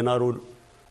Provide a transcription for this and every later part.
NRO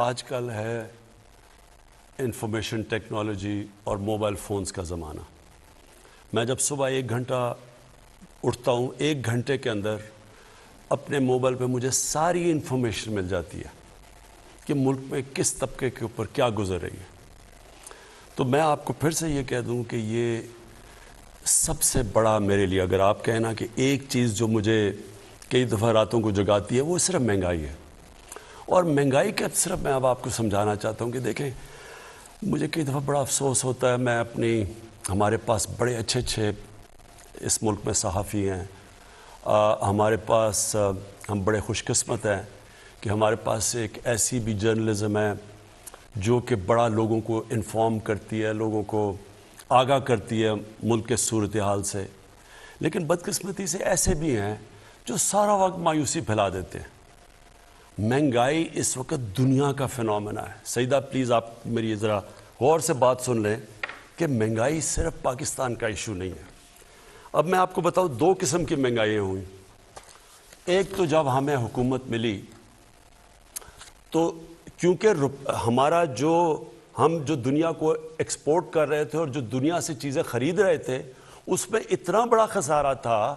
آج کل ہے انفارمیشن ٹیکنالوجی اور موبائل فونز کا زمانہ. میں جب صبح 1 گھنٹہ اٹھتا ہوں، 1 گھنٹے کے اندر اپنے موبائل پہ مجھے ساری انفارمیشن مل جاتی ہے کہ ملک میں کس طبقے کے اوپر کیا گزر رہی ہے. تو میں آپ کو پھر سے یہ کہہ دوں کہ یہ سب سے بڑا میرے لیے، اگر آپ کہنا کہ ایک چیز جو مجھے کئی دفعہ راتوں کو جگاتی ہے، وہ صرف مہنگائی ہے. اور مہنگائی کا صرف میں اب آپ کو سمجھانا چاہتا ہوں کہ دیکھیں، مجھے کئی دفعہ بڑا افسوس ہوتا ہے. ہمارے پاس بڑے اچھے اس ملک میں صحافی ہیں، ہمارے پاس ہم بڑے خوش قسمت ہیں کہ ہمارے پاس ایک ایسی بھی جرنلزم ہے جو کہ بڑا لوگوں کو انفارم کرتی ہے، لوگوں کو آگاہ کرتی ہے ملک کے صورتحال سے. لیکن بدقسمتی سے ایسے بھی ہیں جو سارا وقت مایوسی پھیلا دیتے ہیں. مہنگائی اس وقت دنیا کا فنومنا ہے. سیدہ پلیز آپ میری ذرا غور سے بات سن لیں کہ مہنگائی صرف پاکستان کا ایشو نہیں ہے. اب میں آپ کو بتاؤں 2 قسم کی مہنگائیاں ہوئیں. ایک تو جب ہمیں حکومت ملی تو کیونکہ ہمارا ہم جو دنیا کو ایکسپورٹ کر رہے تھے اور جو دنیا سے چیزیں خرید رہے تھے، اس میں اتنا بڑا خسارہ تھا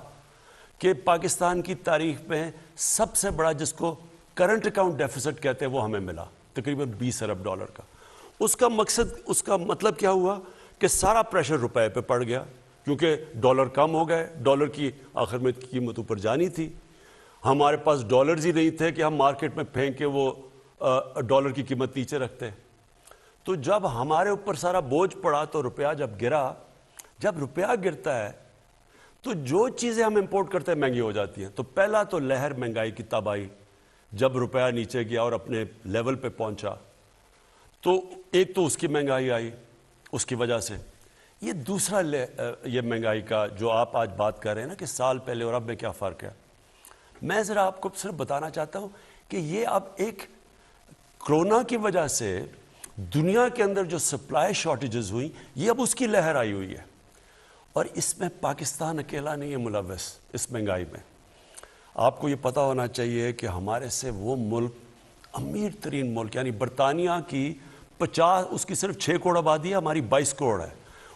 کہ پاکستان کی تاریخ میں سب سے بڑا، جس کو کرنٹ اکاؤنٹ ڈیفیسٹ کہتے ہیں، وہ ہمیں ملا تقریباً $20 ارب کا. اس کا مطلب کیا ہوا کہ سارا پریشر روپے پہ پڑ گیا کیونکہ ڈالر کم ہو گئے. ڈالر کی آخر میں قیمت اوپر جانی تھی. ہمارے پاس ڈالرز ہی نہیں تھے کہ ہم مارکیٹ میں پھینک کے وہ ڈالر کی قیمت نیچے رکھتے. تو جب ہمارے اوپر سارا بوجھ پڑا تو روپیہ جب گرا، جب روپیہ گرتا ہے تو جو چیزیں ہم امپورٹ کرتے ہیں مہنگی ہو جاتی ہیں. تو پہلا تو لہر مہنگائی کی تب آئی جب روپیہ نیچے گیا اور اپنے لیول پہ پہنچا. تو ایک تو اس کی مہنگائی آئی اس کی وجہ سے. یہ دوسرا یہ مہنگائی کا جو آپ آج بات کر رہے ہیں نا کہ سال پہلے اور اب میں کیا فرق ہے، میں ذرا آپ کو صرف بتانا چاہتا ہوں کہ یہ اب ایک کرونا کی وجہ سے دنیا کے اندر جو سپلائی شارٹیجز ہوئیں، یہ اب اس کی لہر آئی ہوئی ہے. اور اس میں پاکستان اکیلا نہیں ہے ملوث اس مہنگائی میں. آپ کو یہ پتہ ہونا چاہیے کہ ہمارے سے وہ ملک، امیر ترین ملک یعنی برطانیہ کی 50، اس کی صرف 6 کروڑ آبادی ہے، ہماری 22 کروڑ ہے.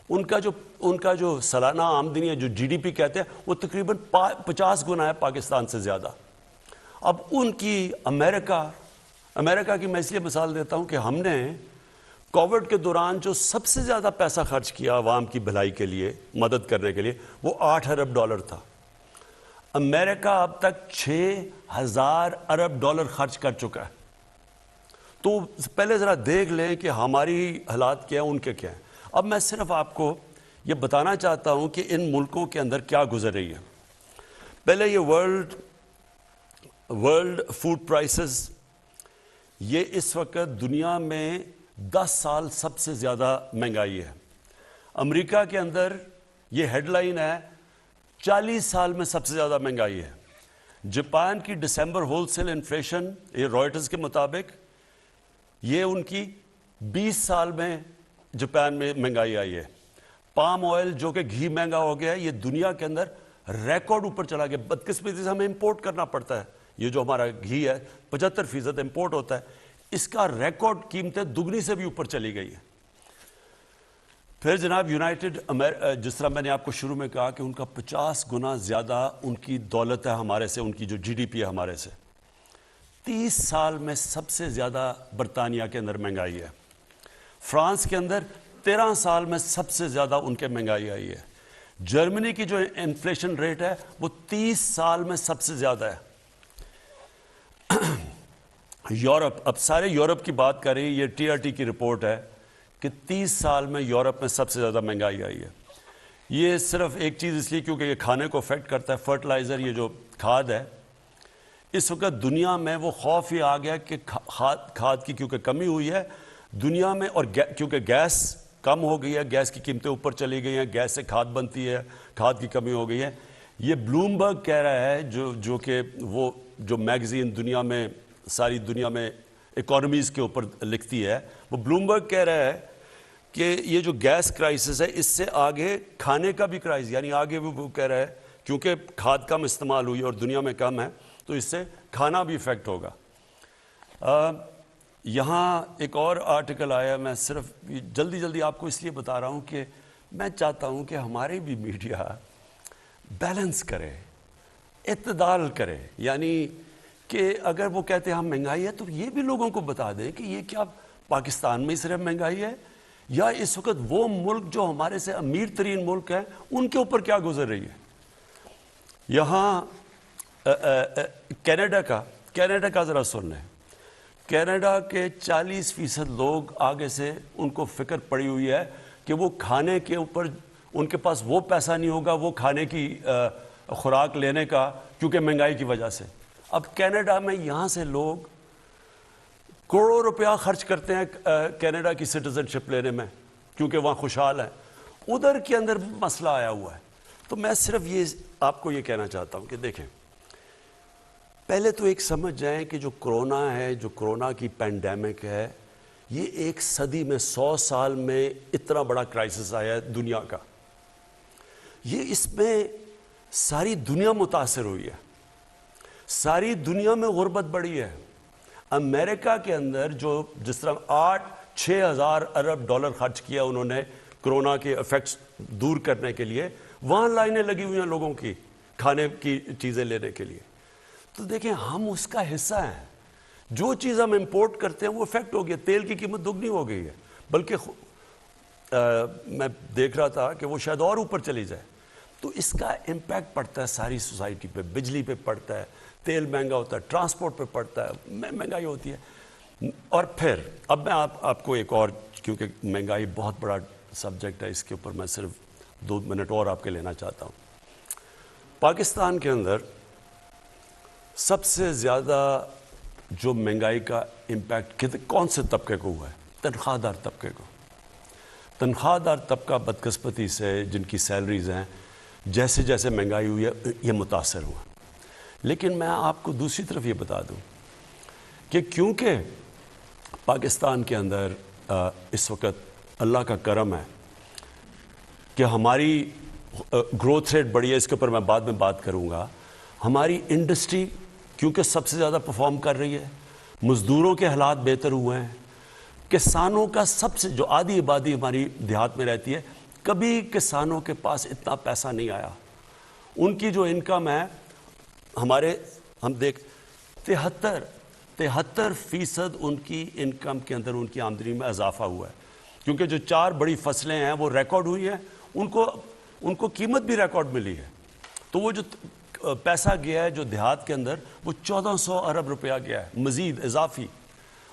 ان کا جو سالانہ آمدنی ہے، جو GDP کہتے ہیں، وہ تقریباً 50 گنا ہے پاکستان سے زیادہ. اب ان کی امریکہ کی میں اس لیے مثال دیتا ہوں کہ ہم نے کووڈ کے دوران جو سب سے زیادہ پیسہ خرچ کیا عوام کی بھلائی کے لیے، مدد کرنے کے لیے، وہ $8 ارب تھا. امریکہ اب تک $6,000 ارب خرچ کر چکا ہے. تو پہلے ذرا دیکھ لیں کہ ہماری حالات کیا ہیں، ان کے کیا ہیں. اب میں صرف آپ کو یہ بتانا چاہتا ہوں کہ ان ملکوں کے اندر کیا گزر رہی ہے. پہلے یہ ورلڈ فوڈ پرائسز، یہ اس وقت دنیا میں 10 سال سب سے زیادہ مہنگائی ہے. امریکہ کے اندر یہ ہیڈ لائن ہے 40 سال میں سب سے زیادہ مہنگائی ہے. جاپان کی دسمبر ہول سیل انفلیشن، یہ رائٹرز کے مطابق، یہ ان کی 20 سال میں جاپان میں مہنگائی آئی ہے. پام آئل جو کہ گھی مہنگا ہو گیا ہے، یہ دنیا کے اندر ریکارڈ اوپر چلا گیا. بدقسمتی سے ہمیں امپورٹ کرنا پڑتا ہے. یہ جو ہمارا گھی ہے 75% امپورٹ ہوتا ہے. اس کا ریکارڈ قیمتیں دگنی سے بھی اوپر چلی گئی ہیں. پھر جناب جس طرح میں نے آپ کو شروع میں کہا کہ ان کا 50 گنا زیادہ ان کی دولت ہے ہمارے سے، ان کی جو GDP ہے ہمارے سے. 30 سال میں سب سے زیادہ برطانیہ کے اندر مہنگائی ہے. فرانس کے اندر 13 سال میں سب سے زیادہ ان کے مہنگائی آئی ہے. جرمنی کی جو انفلیشن ریٹ ہے وہ 30 سال میں سب سے زیادہ ہے. یورپ، اب سارے یورپ کی بات کریں، یہ TRT کی رپورٹ ہے کہ 30 سال میں یورپ میں سب سے زیادہ مہنگائی آئی ہے. یہ صرف ایک چیز اس لیے کیونکہ یہ کھانے کو افیکٹ کرتا ہے، فرٹیلائزر، یہ جو کھاد ہے. اس وقت دنیا میں وہ خوف ہی آ گیا کہ کھاد کی کیونکہ کمی ہوئی ہے دنیا میں، اور کیونکہ گیس کم ہو گئی ہے، گیس کی قیمتیں اوپر چلی گئی ہیں، گیس سے کھاد بنتی ہے، کھاد کی کمی ہو گئی ہے. یہ بلومبرگ کہہ رہا ہے، جو کہ وہ جو میگزین دنیا میں، ساری دنیا میں اکانومیز کے اوپر لکھتی ہے، وہ بلومبرگ کہہ رہا ہے کہ یہ جو گیس کرائسس ہے، اس سے آگے کھانے کا بھی کرائسس، یعنی آگے وہ کہہ رہا ہے کیونکہ کھاد کم استعمال ہوئی اور دنیا میں کم ہے تو اس سے کھانا بھی افیکٹ ہوگا. یہاں ایک اور آرٹیکل آیا, میں صرف جلدی جلدی آپ کو اس لیے بتا رہا ہوں کہ میں چاہتا ہوں کہ ہمارے بھی میڈیا بیلنس کرے, اعتدال کرے. یعنی کہ اگر وہ کہتے ہیں ہم مہنگائی ہے, تو یہ بھی لوگوں کو بتا دیں کہ یہ کیا پاکستان میں صرف مہنگائی ہے, یا اس وقت وہ ملک جو ہمارے سے امیر ترین ملک ہیں ان کے اوپر کیا گزر رہی ہے. یہاں کینیڈا کا ذرا سن لیں. کینیڈا کے 40% لوگ آگے سے ان کو فکر پڑی ہوئی ہے کہ وہ کھانے کے اوپر ان کے پاس وہ پیسہ نہیں ہوگا وہ کھانے کی خوراک لینے کا, کیونکہ مہنگائی کی وجہ سے. اب کینیڈا میں یہاں سے لوگ کروڑوں روپیہ خرچ کرتے ہیں کینیڈا کی سٹیزن شپ لینے میں, کیونکہ وہاں خوشحال ہیں. ادھر کے اندر مسئلہ آیا ہوا ہے. تو میں صرف یہ آپ کو یہ کہنا چاہتا ہوں کہ دیکھیں, پہلے تو ایک سمجھ جائیں کہ جو کرونا ہے, جو کرونا کی پینڈیمک ہے, یہ ایک صدی میں 100 سال میں اتنا بڑا کرائسس آیا ہے دنیا کا. یہ اس میں ساری دنیا متاثر ہوئی ہے, ساری دنیا میں غربت بڑھی ہے. امریکہ کے اندر جو جس طرح 6 ہزار ارب ڈالر خرچ کیا انہوں نے کرونا کے ایفیکٹس دور کرنے کے لیے, وہاں لائنیں لگی ہوئی ہیں لوگوں کی کھانے کی چیزیں لینے کے لیے. تو دیکھیں ہم اس کا حصہ ہیں. جو چیز ہم امپورٹ کرتے ہیں وہ افیکٹ ہو گیا. تیل کی قیمت دگنی ہو گئی ہے, بلکہ میں دیکھ رہا تھا کہ وہ شاید اور اوپر چلی جائے. تو اس کا امپیکٹ پڑتا ہے ساری سوسائٹی پہ. بجلی پہ پڑتا ہے, تیل مہنگا ہوتا ہے, ٹرانسپورٹ پہ پڑتا ہے, مہنگائی ہوتی ہے. اور پھر اب میں آپ کو ایک اور, کیونکہ مہنگائی بہت بڑا سبجیکٹ ہے, اس کے اوپر میں صرف 2 منٹ اور آپ کے لینا چاہتا ہوں. پاکستان کے اندر سب سے زیادہ جو مہنگائی کا امپیکٹ کون سے طبقے کو ہوا ہے؟ تنخواہ دار طبقے کو. تنخواہ دار طبقہ بدقسمتی سے جن کی سیلریز ہیں, جیسے جیسے مہنگائی ہوئی ہے یہ متاثر ہوا. لیکن میں آپ کو دوسری طرف یہ بتا دوں کہ کیونکہ پاکستان کے اندر اس وقت اللہ کا کرم ہے کہ ہماری گروتھ ریٹ بڑی ہے, اس کے اوپر میں بعد میں بات کروں گا. ہماری انڈسٹری کیونکہ سب سے زیادہ پرفارم کر رہی ہے, مزدوروں کے حالات بہتر ہوئے ہیں, کسانوں کا سب سے جو آدھی آبادی ہماری دیہات میں رہتی ہے, کبھی کسانوں کے پاس اتنا پیسہ نہیں آیا. ان کی جو انکم ہے ہم دیکھ 73% ان کی انکم کے اندر ان کی آمدنی میں اضافہ ہوا ہے, کیونکہ جو 4 بڑی فصلیں ہیں وہ ریکارڈ ہوئی ہیں, ان کو قیمت بھی ریکارڈ ملی ہے. تو وہ جو پیسہ گیا ہے جو دیہات کے اندر وہ 1400 ارب روپیہ گیا ہے مزید اضافی.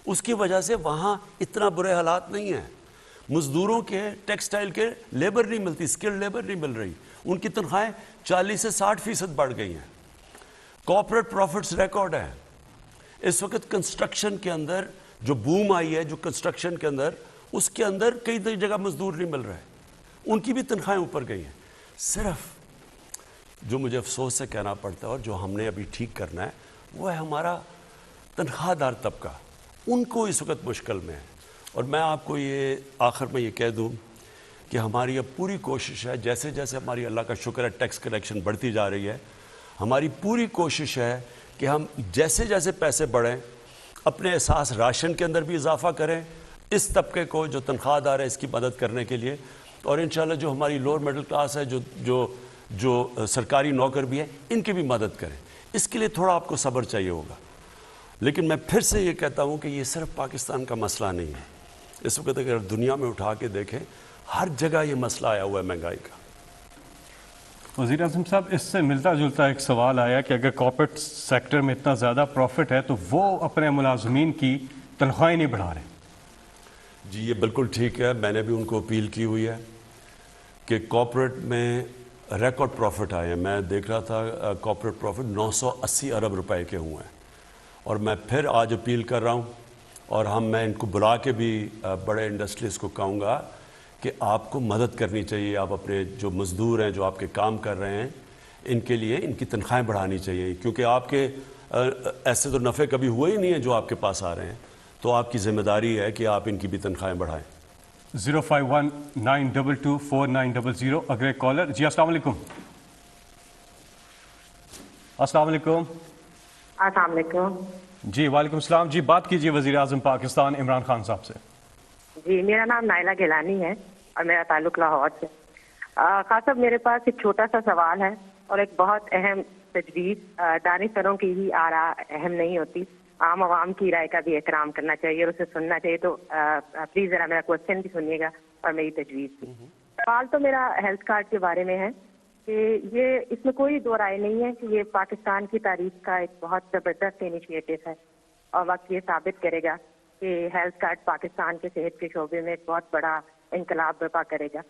اس کی وجہ سے وہاں اتنا برے حالات نہیں ہیں. مزدوروں کے ٹیکسٹائل کے لیبر نہیں ملتی, اسکلڈ لیبر نہیں مل رہی, ان کی تنخواہیں 40 سے 60% بڑھ گئی ہیں. کارپوریٹ پروفٹس ریکارڈ ہیں. اس وقت کنسٹرکشن کے اندر جو بوم آئی ہے, جو کنسٹرکشن کے اندر, اس کے اندر کئی جگہ مزدور نہیں مل رہے, ان کی بھی تنخواہیں اوپر گئی ہیں. صرف جو مجھے افسوس سے کہنا پڑتا ہے اور جو ہم نے ابھی ٹھیک کرنا ہے وہ ہے ہمارا تنخواہ دار طبقہ. ان کو اس وقت مشکل میں ہے. اور میں آپ کو یہ آخر میں یہ کہہ دوں کہ ہماری اب پوری کوشش ہے, جیسے جیسے ہماری اللہ کا شکر ہے ٹیکس کلیکشن بڑھتی جا رہی ہے, ہماری پوری کوشش ہے کہ ہم جیسے جیسے پیسے بڑھیں اپنے احساس راشن کے اندر بھی اضافہ کریں, اس طبقے کو جو تنخواہ دار ہے اس کی مدد کرنے کے لیے. اور انشاءاللہ جو ہماری لوور مڈل کلاس ہے, جو سرکاری نوکر بھی ہیں, ان کی بھی مدد کریں. اس کے لیے تھوڑا آپ کو صبر چاہیے ہوگا. لیکن میں پھر سے یہ کہتا ہوں کہ یہ صرف پاکستان کا مسئلہ نہیں ہے. اس وقت اگر دنیا میں اٹھا کے دیکھیں ہر جگہ یہ مسئلہ آیا ہوا ہے مہنگائی کا. وزیر اعظم صاحب, اس سے ملتا جلتا ایک سوال آیا کہ اگر کارپوریٹ سیکٹر میں اتنا زیادہ پروفٹ ہے تو وہ اپنے ملازمین کی تنخواہیں نہیں بڑھا رہے. جی یہ بالکل ٹھیک ہے. میں نے بھی ان کو اپیل کی ہوئی ہے کہ کارپوریٹ میں ریکارڈ پروفٹ آئے ہیں. میں دیکھ رہا تھا کارپوریٹ پروفٹ 980 ارب روپے کے ہوئے ہیں. اور میں پھر آج اپیل کر رہا ہوں, اور میں ان کو بلا کے بھی بڑے انڈسٹریز کو کہوں گا کہ آپ کو مدد کرنی چاہیے. آپ اپنے جو مزدور ہیں, جو آپ کے کام کر رہے ہیں, ان کے لیے ان کی تنخواہیں بڑھانی چاہیے, کیونکہ آپ کے ایسے تو نفع کبھی ہوئے ہی نہیں ہیں جو آپ کے پاس آ رہے ہیں. تو آپ کی ذمہ داری ہے کہ آپ ان کی بھی تنخواہیں بڑھائیں. 051-922-4900 اگلے کالر. جی السلام علیکم. السلام علیکم. السلام علیکم. جی وعلیکم السلام جی، بات کیجیے وزیر اعظم پاکستان عمران خان صاحب سے. جی میرا نام نائلہ گیلانی ہے اور میرا تعلق لاہور سے. خان صاحب میرے پاس ایک چھوٹا سا سوال ہے اور ایک بہت اہم تجویز. دانشوروں کی ہی آراء اہم نہیں ہوتی، عام عوام کی رائے کا بھی احترام کرنا چاہیے اور اسے سننا چاہیے. تو پلیز ذرا میرا کوشچن بھی سنیے گا اور میری تجویز بھی. سوال تو میرا ہیلتھ کارڈ کے بارے میں ہے کہ یہ اس میں کوئی دو رائے نہیں ہے کہ یہ پاکستان کی تاریخ کا ایک بہت زبردست انیشیٹو ہے اور وقت یہ ثابت کرے گا کہ ہیلتھ کارڈ پاکستان کے صحت کے شعبے میں ایک بہت بڑا انقلاب برپا کرے گا.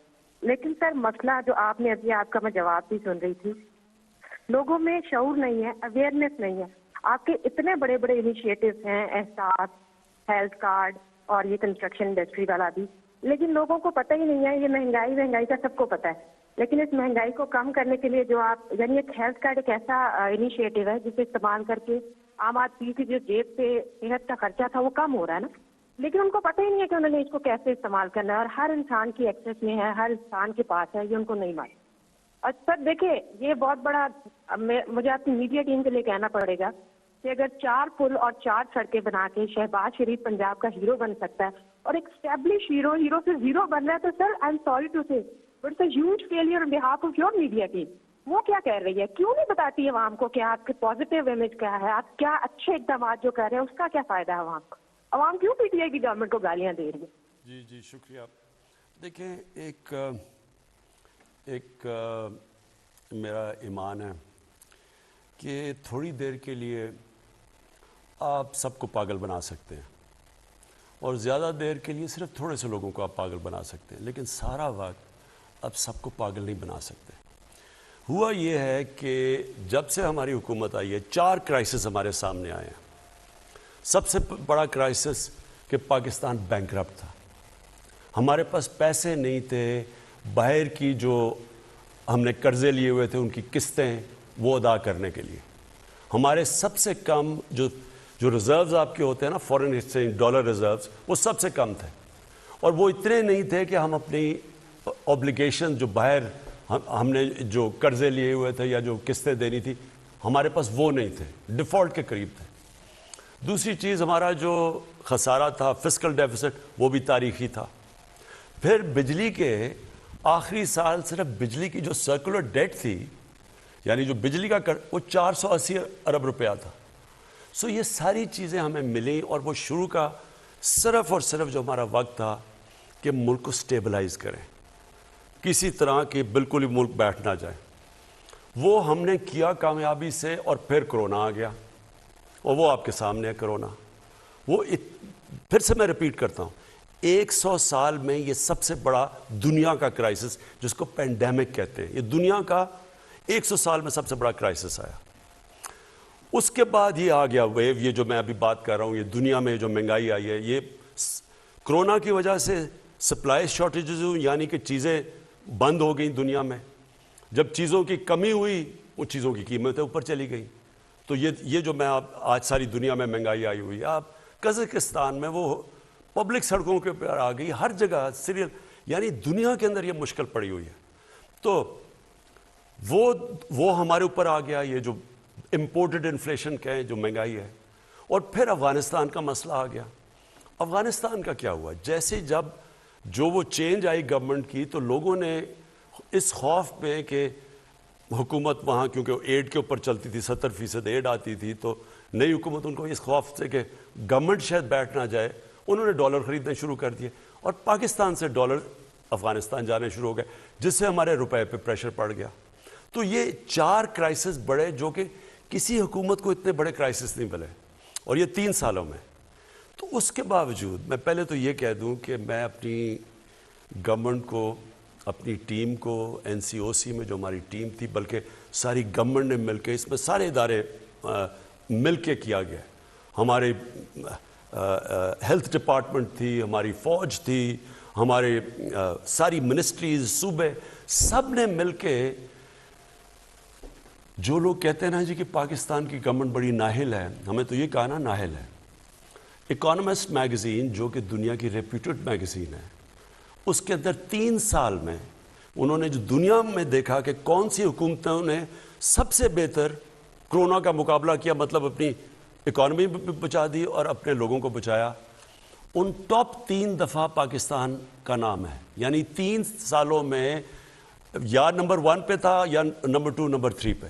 لیکن سر مسئلہ جو آپ نے ابھی، آپ کا میں جواب بھی سن رہی تھی، لوگوں میں شعور نہیں ہے، اویئرنیس نہیں ہے. آپ کے اتنے بڑے بڑے انیشیٹوز ہیں، احساس، ہیلتھ کارڈ اور یہ کنسٹرکشن انڈسٹری والا بھی، لیکن لوگوں کو پتہ ہی نہیں ہے. یہ مہنگائی کا سب کو پتہ ہے، لیکن اس مہنگائی کو کم کرنے کے لیے جو آپ، یعنی ایک ہیلتھ کارڈ ایک ایسا انیشیٹو ہے جسے استعمال کر کے عام آدمی کی جو جیب سے صحت کا خرچہ تھا وہ کم ہو رہا ہے نا. لیکن ان کو پتہ ہی نہیں ہے کہ انہوں نے اس کو کیسے استعمال کرنا ہے، اور ہر انسان کی ایکسیس میں ہے، ہر انسان کے پاس ہے، یہ ان کو نہیں معلوم. اور سر دیکھیں یہ بہت بڑا، مجھے اپنی میڈیا ٹیم کے لیے کہنا پڑے گا کہ اگر 4 پل اور 4 سڑکیں بنا کے شہباز شریف پنجاب کا ہیرو بن سکتا ہے اور ایک اسٹیبلش ہیرو سے زیرو بن رہا ہے، تو sir I am sorry to say but it's a huge failure on behalf of your media team. وہ کیا کہہ رہی ہے؟ کیوں نہیں بتاتی ہے عوام کو کہ آپ کے پازیٹیو امیج کیا ہے، آپ کیا اچھے اقدامات جو کر رہے ہیں اس کا کیا فائدہ ہے عوام کو؟ عوام کیوں پی ٹی آئی کی گورنمنٹ کو گالیاں دے رہی ہے؟ جی شکریہ. دیکھیں ایک میرا ایمان ہے کہ تھوڑی دیر کے لیے آپ سب کو پاگل بنا سکتے ہیں اور زیادہ دیر کے لیے صرف تھوڑے سے لوگوں کو آپ پاگل بنا سکتے ہیں، لیکن سارا وقت اب سب کو پاگل نہیں بنا سکتے. ہوا یہ ہے کہ جب سے ہماری حکومت آئی ہے 4 کرائسس ہمارے سامنے آئے ہیں. سب سے بڑا کرائسس کہ پاکستان بینکرپٹ تھا، ہمارے پاس پیسے نہیں تھے، باہر کی جو ہم نے قرضے لیے ہوئے تھے ان کی قسطیں وہ ادا کرنے کے لیے. ہمارے سب سے کم جو ریزروز آپ کے ہوتے ہیں نا، فورن ایکسچینج ڈالر ریزروز، وہ سب سے کم تھے، اور وہ اتنے نہیں تھے کہ ہم اپنی اوبلیگیشن جو باہر ہم نے جو قرضے لیے ہوئے تھے یا جو قسطیں دینی تھی ہمارے پاس وہ نہیں تھے، ڈیفالٹ کے قریب تھے. دوسری چیز ہمارا جو خسارہ تھا فسکل ڈیفیسٹ وہ بھی تاریخی تھا. پھر بجلی کے آخری سال صرف بجلی کی جو سرکولر ڈیٹ تھی، یعنی جو بجلی کا وہ 480 ارب روپیہ تھا. سو یہ ساری چیزیں ہمیں ملیں اور وہ شروع کا صرف اور صرف جو ہمارا وقت تھا کہ ملک کو سٹیبلائز کریں، کسی طرح کہ بالکل ہی ملک بیٹھ نہ جائے، وہ ہم نے کیا کامیابی سے. اور پھر کرونا آ گیا اور وہ آپ کے سامنے ہے کرونا. وہ پھر سے میں ریپیٹ کرتا ہوں، 100 سال میں یہ سب سے بڑا دنیا کا کرائسس جس کو پینڈیمک کہتے ہیں، یہ دنیا کا 100 سال میں سب سے بڑا کرائسس آیا. اس کے بعد یہ آ گیا ویو، یہ جو میں ابھی بات کر رہا ہوں، یہ دنیا میں جو مہنگائی آئی ہے یہ کرونا کی وجہ سے سپلائی شارٹیجز ہوئی، یعنی کہ چیزیں بند ہو گئیں دنیا میں. جب چیزوں کی کمی ہوئی ان چیزوں کی قیمتیں اوپر چلی گئیں. تو یہ جو میں آج ساری دنیا میں مہنگائی آئی ہوئی ہے، آپ قزاقستان میں وہ پبلک سڑکوں کے اوپر آ گئی، ہر جگہ سیریل، یعنی دنیا کے اندر یہ مشکل پڑی ہوئی ہے. تو وہ ہمارے اوپر آ گیا، یہ جو امپورٹڈ انفلیشن کہیں جو مہنگائی ہے. اور پھر افغانستان کا مسئلہ آ گیا. افغانستان کا کیا ہوا؟ جیسے جب جو وہ چینج آئی گورنمنٹ کی تو لوگوں نے اس خوف میں کہ حکومت وہاں کیونکہ ایڈ کے اوپر چلتی تھی، 70% ایڈ آتی تھی، تو نئی حکومت ان کو اس خوف سے کہ گورنمنٹ شاید بیٹھ نہ جائے، انہوں نے ڈالر خریدنے شروع کر دیے اور پاکستان سے ڈالر افغانستان جانے شروع ہو گئے، جس سے ہمارے روپے پہ پریشر پڑ گیا. تو یہ 4 کرائسس بڑے جو کہ کسی حکومت کو اتنے بڑے کرائسس نہیں ملے، اور یہ 3 سالوں میں. تو اس کے باوجود میں پہلے تو یہ کہہ دوں کہ میں اپنی گورنمنٹ کو، اپنی ٹیم کو، NCOC میں جو ہماری ٹیم تھی، بلکہ ساری گورنمنٹ نے مل کے، اس میں سارے ادارے مل کے کیا گیا. ہمارے ہیلتھ ڈپارٹمنٹ تھی، ہماری فوج تھی، ہمارے ساری منسٹریز، صوبے، سب نے مل کے. جو لوگ کہتے ہیں نا جی کہ پاکستان کی گورنمنٹ بڑی نااہل ہے، ہمیں تو یہ کہا نا نااہل ہے. اکانومسٹ میگزین جو کہ دنیا کی ریپیوٹڈ میگزین ہے، اس کے اندر 3 سال میں انہوں نے جو دنیا میں دیکھا کہ کون سی حکومتوں نے سب سے بہتر کرونا کا مقابلہ کیا، مطلب اپنی اکانومی بھی بچا دی اور اپنے لوگوں کو بچایا. ان ٹاپ 3 دفعہ پاکستان کا نام ہے, یعنی 3 سالوں میں یا نمبر 1 پہ تھا یا نمبر 2 نمبر 3 پہ.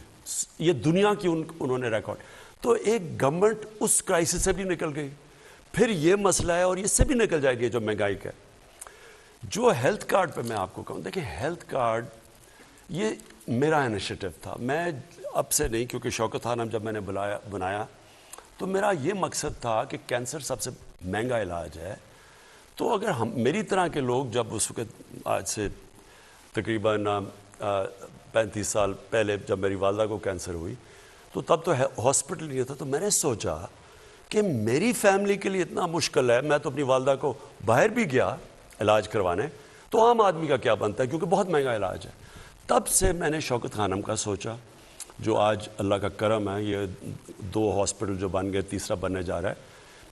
یہ دنیا کی انہوں نے ریکارڈ. تو ایک گورنمنٹ اس کرائسس سے بھی نکل گئی. پھر یہ مسئلہ ہے اور اس سے بھی نکل جائے گی جو مہنگائی کا ہے. جو ہیلتھ کارڈ پہ میں آپ کو کہوں, دیکھیں ہیلتھ کارڈ یہ میرا انیشیٹو تھا. میں اب سے نہیں, کیونکہ شوکت خانم جب میں نے بنایا تو میرا یہ مقصد تھا کہ کینسر سب سے مہنگا علاج ہے. تو اگر ہم میری طرح کے لوگ جب اس وقت آج سے تقریباً 35 سال پہلے جب میری والدہ کو کینسر ہوئی تو تب تو ہاسپٹل نہیں تھا. تو میں نے سوچا کہ میری فیملی کے لیے اتنا مشکل ہے, میں تو اپنی والدہ کو باہر بھی گیا علاج کروانے, تو عام آدمی کا کیا بنتا ہے کیونکہ بہت مہنگا علاج ہے. تب سے میں نے شوکت خانم کا سوچا, جو آج اللہ کا کرم ہے یہ 2 ہاسپٹل جو بن گئے, تیسرا بننے جا رہا ہے.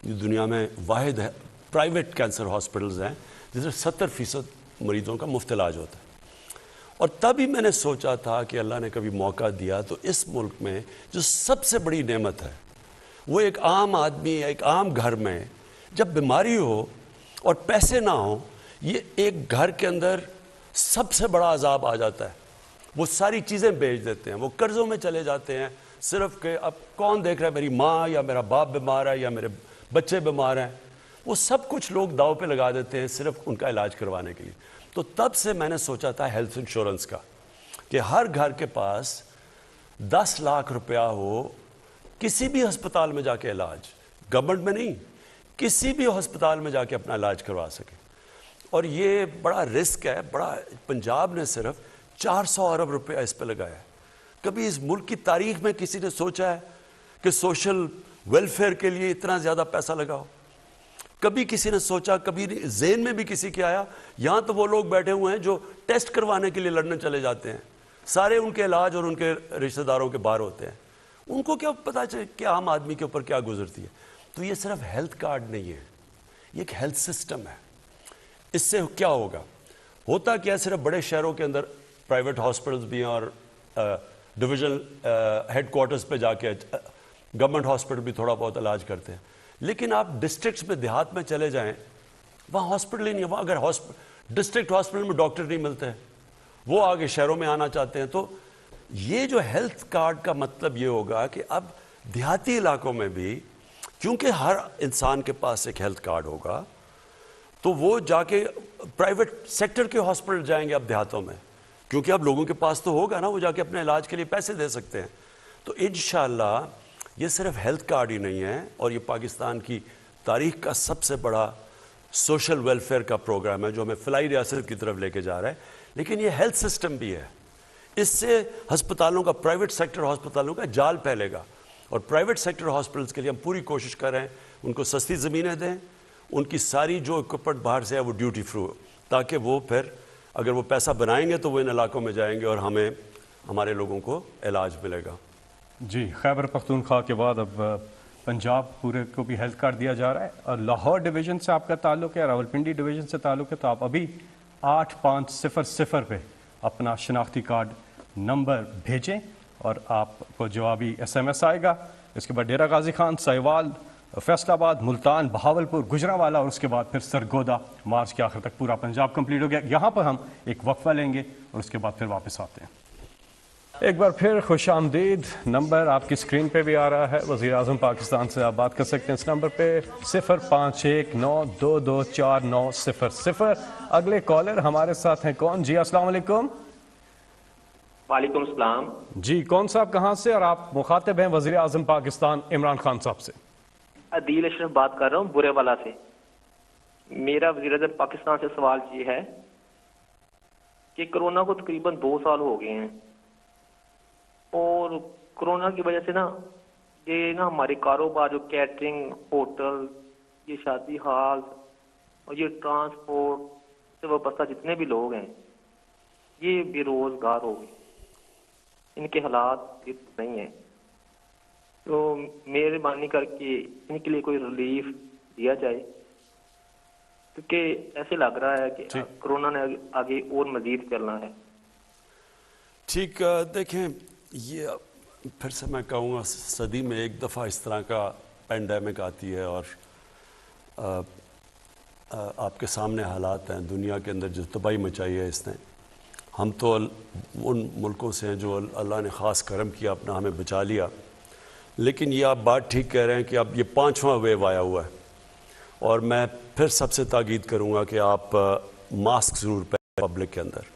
یہ دنیا میں واحد ہے پرائیویٹ کینسر ہاسپٹلز ہیں جس میں 70% مریضوں کا مفت علاج ہوتا ہے. اور تبھی میں نے سوچا تھا کہ اللہ نے کبھی موقع دیا تو اس ملک میں جو سب سے بڑی نعمت ہے وہ ایک عام آدمی ایک عام گھر میں جب بیماری ہو اور پیسے نہ ہوں, یہ ایک گھر کے اندر سب سے بڑا عذاب آ جاتا ہے. وہ ساری چیزیں بیچ دیتے ہیں, وہ قرضوں میں چلے جاتے ہیں, صرف کہ اب کون دیکھ رہا ہے, میری ماں یا میرا باپ بیمار ہے یا میرے بچے بیمار ہیں. وہ سب کچھ لوگ داؤ پہ لگا دیتے ہیں صرف ان کا علاج کروانے کے لیے. تو تب سے میں نے سوچا تھا ہیلتھ انشورنس کا, کہ ہر گھر کے پاس 10 لاکھ روپیہ ہو, کسی بھی ہسپتال میں جا کے علاج, گورنمنٹ میں نہیں, کسی بھی ہسپتال میں جا کے اپنا علاج کروا سکے. اور یہ بڑا رسک ہے, بڑا. پنجاب نے صرف 400 ارب روپیہ اس پہ لگایا ہے. کبھی اس ملک کی تاریخ میں کسی نے سوچا ہے کہ سوشل ویلفیئر کے لیے اتنا زیادہ پیسہ لگاؤ؟ کبھی کسی نے سوچا, کبھی ذہن میں بھی کسی کے آیا؟ یہاں تو وہ لوگ بیٹھے ہوئے ہیں جو ٹیسٹ کروانے کے لیے لندن چلے جاتے ہیں, سارے ان کے علاج اور ان کے رشتہ داروں کے باہر ہوتے ہیں. ان کو کیا پتا چلے کہ عام آدمی کے اوپر کیا گزرتی ہے؟ تو یہ صرف ہیلتھ کارڈ نہیں ہے, یہ ایک ہیلتھ سسٹم ہے. اس سے کیا ہوگا؟ ہوتا کیا, صرف بڑے شہروں کے اندر پرائیویٹ ہاسپٹلز بھی ہیں اور ڈویژن ہیڈ کوارٹرز پہ جا کے گورنمنٹ ہاسپٹل بھی تھوڑا بہت علاج کرتے ہیں. لیکن آپ ڈسٹرکٹس میں, دیہات میں چلے جائیں, وہاں ہاسپٹل ہی نہیں ہے. وہاں اگر ڈسٹرکٹ ہاسپٹل میں ڈاکٹر نہیں ملتے ہیں, وہ آگے شہروں میں آنا چاہتے ہیں. تو یہ جو ہیلتھ کارڈ کا مطلب یہ ہوگا کہ اب دیہاتی علاقوں میں بھی, کیونکہ ہر انسان کے پاس ایک ہیلتھ کارڈ ہوگا, تو وہ جا کے پرائیویٹ سیکٹر کے ہاسپٹل جائیں گے اب دیہاتوں میں, کیونکہ اب لوگوں کے پاس تو ہوگا نا, وہ جا کے اپنے علاج کے لیے پیسے دے سکتے ہیں. تو انشاءاللہ یہ صرف ہیلتھ کارڈ ہی نہیں ہے, اور یہ پاکستان کی تاریخ کا سب سے بڑا سوشل ویلفیئر کا پروگرام ہے جو ہمیں فلاحی ریاست کی طرف لے کے جا رہا ہے. لیکن یہ ہیلتھ سسٹم بھی ہے. اس سے ہسپتالوں کا, پرائیویٹ سیکٹر ہسپتالوں کا جال پھیلے گا, اور پرائیویٹ سیکٹر ہاسپٹلس کے لیے ہم پوری کوشش کر رہے ہیں ان کو سستی زمینیں دیں, ان کی ساری جو اکوپمنٹ باہر سے ہے وہ ڈیوٹی فری ہو, تاکہ وہ پھر اگر وہ پیسہ بنائیں گے تو وہ ان علاقوں میں جائیں گے اور ہمیں, ہمارے لوگوں کو علاج ملے گا. جی, خیبر پختونخوا کے بعد اب پنجاب پورے کو بھی ہیلتھ کارڈ دیا جا رہا ہے, اور لاہور ڈویژن سے آپ کا تعلق ہے, راولپنڈی ڈویژن سے تعلق ہے, تو آپ ابھی 8500 پہ اپنا شناختی کارڈ نمبر بھیجیں اور آپ کو جوابی SMS آئے گا. اس کے بعد ڈیرہ غازی خان, سہیوال, فیصل آباد, ملتان, بہاولپور, گجرانوالہ, اور اس کے بعد پھر سرگودا. مارچ کے آخر تک پورا پنجاب کمپلیٹ ہو گیا. یہاں پر ہم ایک وقفہ لیں گے اور اس کے بعد پھر واپس آتے ہیں. ایک بار پھر خوش آمدید. نمبر آپ کی اسکرین پہ بھی آ رہا ہے, وزیر اعظم پاکستان سے آپ بات کر سکتے ہیں اس نمبر پہ 0519224900. اگلے کالر ہمارے ساتھ ہیں کون؟ جی السلام علیکم. وعلیکم السلام. جی, کون صاحب کہاں سے, اور آپ مخاطب ہیں وزیر اعظم پاکستان عمران خان صاحب سے؟ عدیل اشرف بات کر رہا ہوں برے والا سے. میرا وزیر اعظم پاکستان سے سوال یہ ہے کہ کرونا کو تقریباً 2 سال ہو گئے ہیں, اور کرونا کی وجہ سے یہ ہمارے کاروبار جو کیٹرنگ, ہوٹل, یہ شادی ہال اور یہ ٹرانسپورٹ سے وابستہ جتنے بھی لوگ ہیں یہ بے روزگار ہو گئے. ان کے حالات نہیں ہیں, تو مہربانی کر کے ان کے لیے کوئی ریلیف دیا جائے, کیونکہ ایسے لگ رہا ہے کہ کرونا نے آگے اور مزید چلنا ہے. ٹھیک, دیکھیں یہ پھر سے میں کہوں گا صدی میں ایک دفعہ اس طرح کا پینڈیمک آتی ہے اور آپ کے سامنے حالات ہیں دنیا کے اندر جو تباہی مچائی ہے اس نے. ہم تو ان ملکوں سے ہیں جو اللہ نے خاص کرم کیا اپنا ہمیں بچا لیا, لیکن یہ آپ بات ٹھیک کہہ رہے ہیں کہ اب یہ 5واں ویو آیا ہوا ہے, اور میں پھر سب سے تاکید کروں گا کہ آپ ماسک ضرور پہنیں پبلک کے اندر,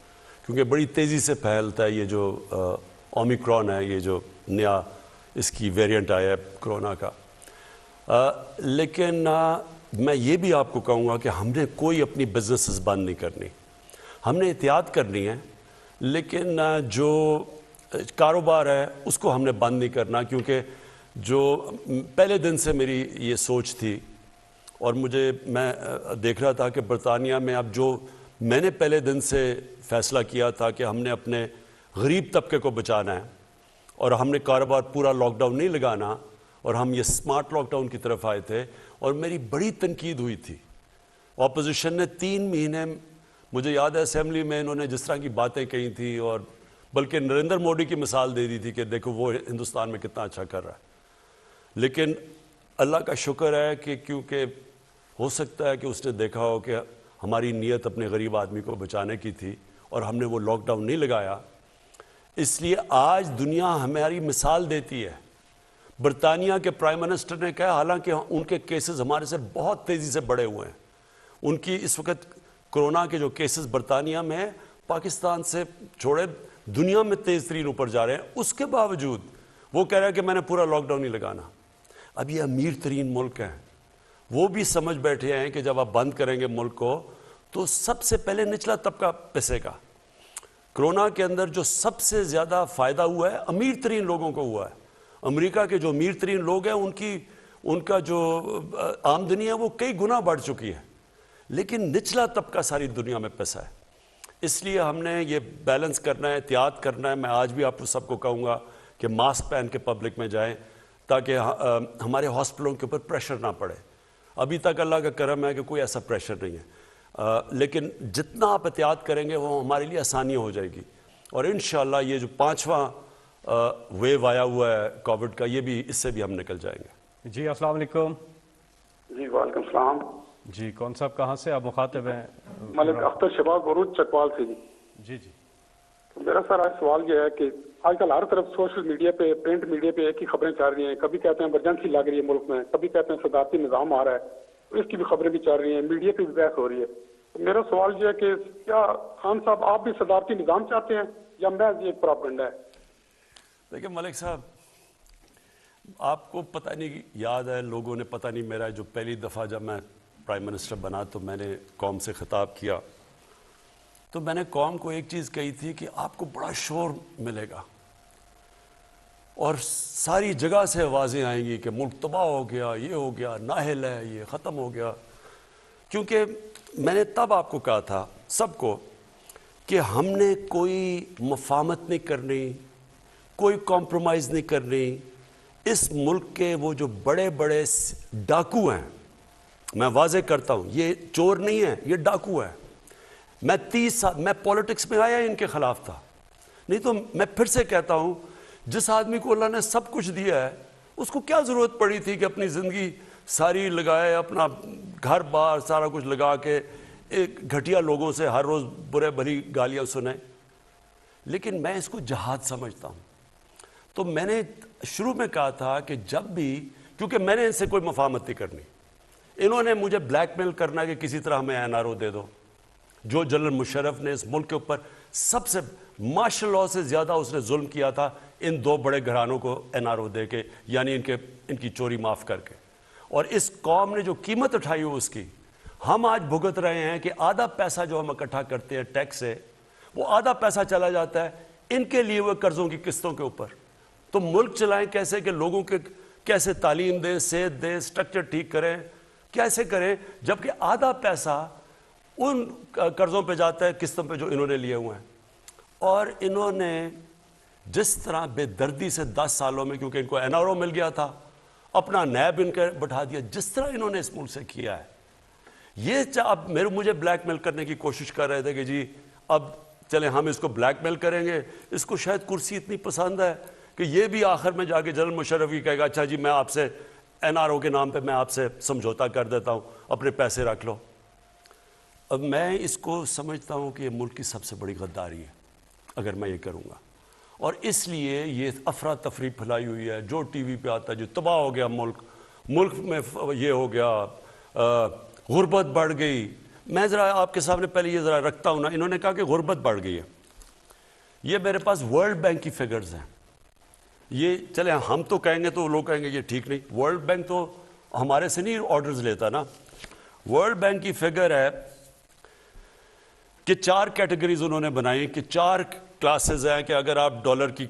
کیونکہ بڑی تیزی سے پھیلتا ہے یہ جو اومیکرون ہے, یہ جو نیا اس کی ویریئنٹ آیا ہے کرونا کا. لیکن میں یہ بھی آپ کو کہوں گا کہ ہم نے کوئی اپنی بزنسز بند نہیں کرنی, ہم نے احتیاط کرنی ہے, لیکن جو کاروبار ہے اس کو ہم نے بند نہیں کرنا, کیونکہ جو پہلے دن سے میری یہ سوچ تھی, اور میں دیکھ رہا تھا کہ برطانیہ میں اب جو میں نے پہلے دن سے فیصلہ کیا تھا کہ ہم نے اپنے غریب طبقے کو بچانا ہے, اور ہم نے کاروبار پورا لاک ڈاؤن نہیں لگانا, اور ہم یہ سمارٹ لاک ڈاؤن کی طرف آئے تھے. اور میری بڑی تنقید ہوئی تھی, اپوزیشن نے 3 مہینے, مجھے یاد ہے اسمبلی میں انہوں نے جس طرح کی باتیں کہی تھی, اور بلکہ نریندر مودی کی مثال دے دی تھی کہ دیکھو وہ ہندوستان میں کتنا اچھا کر رہا ہے. لیکن اللہ کا شکر ہے کہ کیونکہ ہو سکتا ہے کہ اس نے دیکھا ہو کہ ہماری نیت اپنے غریب آدمی کو بچانے کی تھی, اور ہم نے وہ لاک ڈاؤن نہیں لگایا, اس لیے آج دنیا ہماری مثال دیتی ہے. برطانیہ کے پرائم منسٹر نے کہا, حالانکہ ان کے کیسز ہمارے سے بہت تیزی سے بڑھے ہوئے ہیں, ان کی اس وقت کرونا کے جو کیسز برطانیہ میں ہیں پاکستان سے چھوڑے دنیا میں تیز ترین اوپر جا رہے ہیں, اس کے باوجود وہ کہہ رہا ہے کہ میں نے پورا لاک ڈاؤن نہیں لگانا. اب یہ امیر ترین ملک ہیں, وہ بھی سمجھ بیٹھے ہیں کہ جب آپ بند کریں گے ملک کو تو سب سے پہلے نچلا طبقہ پسے گا. کرونا کے اندر جو سب سے زیادہ فائدہ ہوا ہے امیر ترین لوگوں کو ہوا ہے. امریکہ کے جو امیر ترین لوگ ہیں ان کا جو آمدنی ہے وہ کئی گنا بڑھ چکی ہے, لیکن نچلا طبقہ ساری دنیا میں پسا ہے. اس لیے ہم نے یہ بیلنس کرنا ہے, احتیاط کرنا ہے. میں آج بھی آپ کو سب کو کہوں گا کہ ماسک پہن کے پبلک میں جائیں, تاکہ ہمارے ہاسپٹلوں کے اوپر پریشر نہ پڑے. ابھی تک اللہ کا کرم ہے کہ کوئی ایسا پریشر نہیں ہے, لیکن جتنا آپ احتیاط کریں گے وہ ہمارے لیے آسانی ہو جائے گی. اور انشاءاللہ یہ جو 5واں ویو آیا ہوا ہے کووڈ کا, یہ بھی اس سے بھی ہم نکل جائیں گے. جی السلام علیکم. جی وعلیکم السلام. جی کون صاحب کہاں سے آپ مخاطب ہیں؟ ملک اختر شہباز بروچ چکوال سے. جی جی میرا سر آج سوال یہ ہے کہ آج کل ہر طرف سوشل میڈیا پہ, پرنٹ میڈیا پہ ایک ہی خبریں چل رہی ہیں. کبھی کہتے ہیں ایمرجنسی لگ رہی ہے ملک میں, کبھی کہتے ہیں صدارتی نظام آ رہا ہے, اس کی بھی خبریں بھی چل رہی ہیں, میڈیا پہ بھی بحث ہو رہی ہے. میرا سوال یہ ہے کہ کیا خان صاحب آپ بھی صدارتی نظام چاہتے ہیں یا محض یہ ایک پراپگنڈا ہے؟ دیکھیں ملک صاحب, آپ کو پتہ نہیں یاد ہے, لوگوں نے پتہ نہیں, میرا جو پہلی دفعہ جب میں پرائم منسٹر بنا تو میں نے قوم سے خطاب کیا, تو میں نے قوم کو ایک چیز کہی تھی کہ آپ کو بڑا شور ملے گا اور ساری جگہ سے آوازیں آئیں گی کہ ملک تباہ ہو گیا, یہ ہو گیا, نااہل ہے, یہ ختم ہو گیا. کیونکہ میں نے تب آپ کو کہا تھا سب کو کہ ہم نے کوئی مفاہمت نہیں کرنی, کوئی کمپرومائز نہیں کرنی. اس ملک کے وہ جو بڑے بڑے ڈاکو ہیں, میں واضح کرتا ہوں, یہ چور نہیں ہیں, یہ ڈاکو ہیں. میں 30 سال میں پولیٹکس میں آیا ان کے خلاف تھا, نہیں تو میں پھر سے کہتا ہوں, جس آدمی کو اللہ نے سب کچھ دیا ہے اس کو کیا ضرورت پڑی تھی کہ اپنی زندگی ساری لگائے, اپنا گھر بار سارا کچھ لگا کے ایک گھٹیا لوگوں سے ہر روز برے بھلی گالیاں سنیں. لیکن میں اس کو جہاد سمجھتا ہوں. تو میں نے شروع میں کہا تھا کہ جب بھی, کیونکہ میں نے ان سے کوئی مفاہمت نہیں کرنی, انہوں نے مجھے بلیک میل کرنا کہ کسی طرح ہمیں NRO دے دو. جو جنرل مشرف نے اس ملک کے اوپر سب سے مارشل لاء سے زیادہ اس نے ظلم کیا تھا, ان 2 بڑے گھرانوں کو NRO دے کے, یعنی ان کی چوری معاف کر کے. اور اس قوم نے جو قیمت اٹھائی ہو اس کی ہم آج بھگت رہے ہیں کہ آدھا پیسہ جو ہم اکٹھا کرتے ہیں ٹیکس سے, وہ آدھا پیسہ چلا جاتا ہے ان کے لیے وہ قرضوں کی قسطوں کے اوپر. تو ملک چلائیں کیسے, کہ لوگوں کے کیسے تعلیم دیں, صحت دیں, سٹرکچر ٹھیک کریں, کیسے کریں, جبکہ آدھا پیسہ ان قرضوں پہ جاتا ہے, قسطوں پہ جو انہوں نے لیے ہوئے ہیں. اور انہوں نے جس طرح بے دردی سے 10 سالوں میں, کیونکہ ان کو NRO مل گیا تھا, اپنا نیب ان کا بٹھا دیا, جس طرح انہوں نے اس ملک سے کیا ہے. یہ اب مجھے بلیک میل کرنے کی کوشش کر رہے تھے کہ جی اب چلیں ہم اس کو بلیک میل کریں گے, اس کو شاید کرسی اتنی پسند ہے کہ یہ بھی آخر میں جا کے جنرل مشرف ہی کہے گا اچھا جی میں آپ سے NRO کے نام پہ میں آپ سے سمجھوتا کر دیتا ہوں, اپنے پیسے رکھ لو. اب میں اس کو سمجھتا ہوں کہ یہ ملک کی سب سے بڑی غداری ہے اگر میں یہ کروں گا, اور اس لیے یہ افراتفری پھیلائی ہوئی ہے. جو ٹی وی پہ آتا ہے جو تباہ ہو گیا ملک میں یہ ہو گیا, غربت بڑھ گئی. میں ذرا آپ کے سامنے پہلے یہ ذرا رکھتا ہوں نا, انہوں نے کہا کہ غربت بڑھ گئی ہے. یہ میرے پاس ورلڈ بینک کی فگرز ہیں. یہ چلیں ہم تو کہیں گے تو لوگ کہیں گے یہ ٹھیک نہیں, ورلڈ بینک تو ہمارے سے نہیں آرڈرز لیتا نا. ورلڈ بینک کی فگر ہے کہ 4 کیٹیگریز انہوں نے بنائی کہ 4 کلاسز ہیں کہ اگر آپ ڈالر کی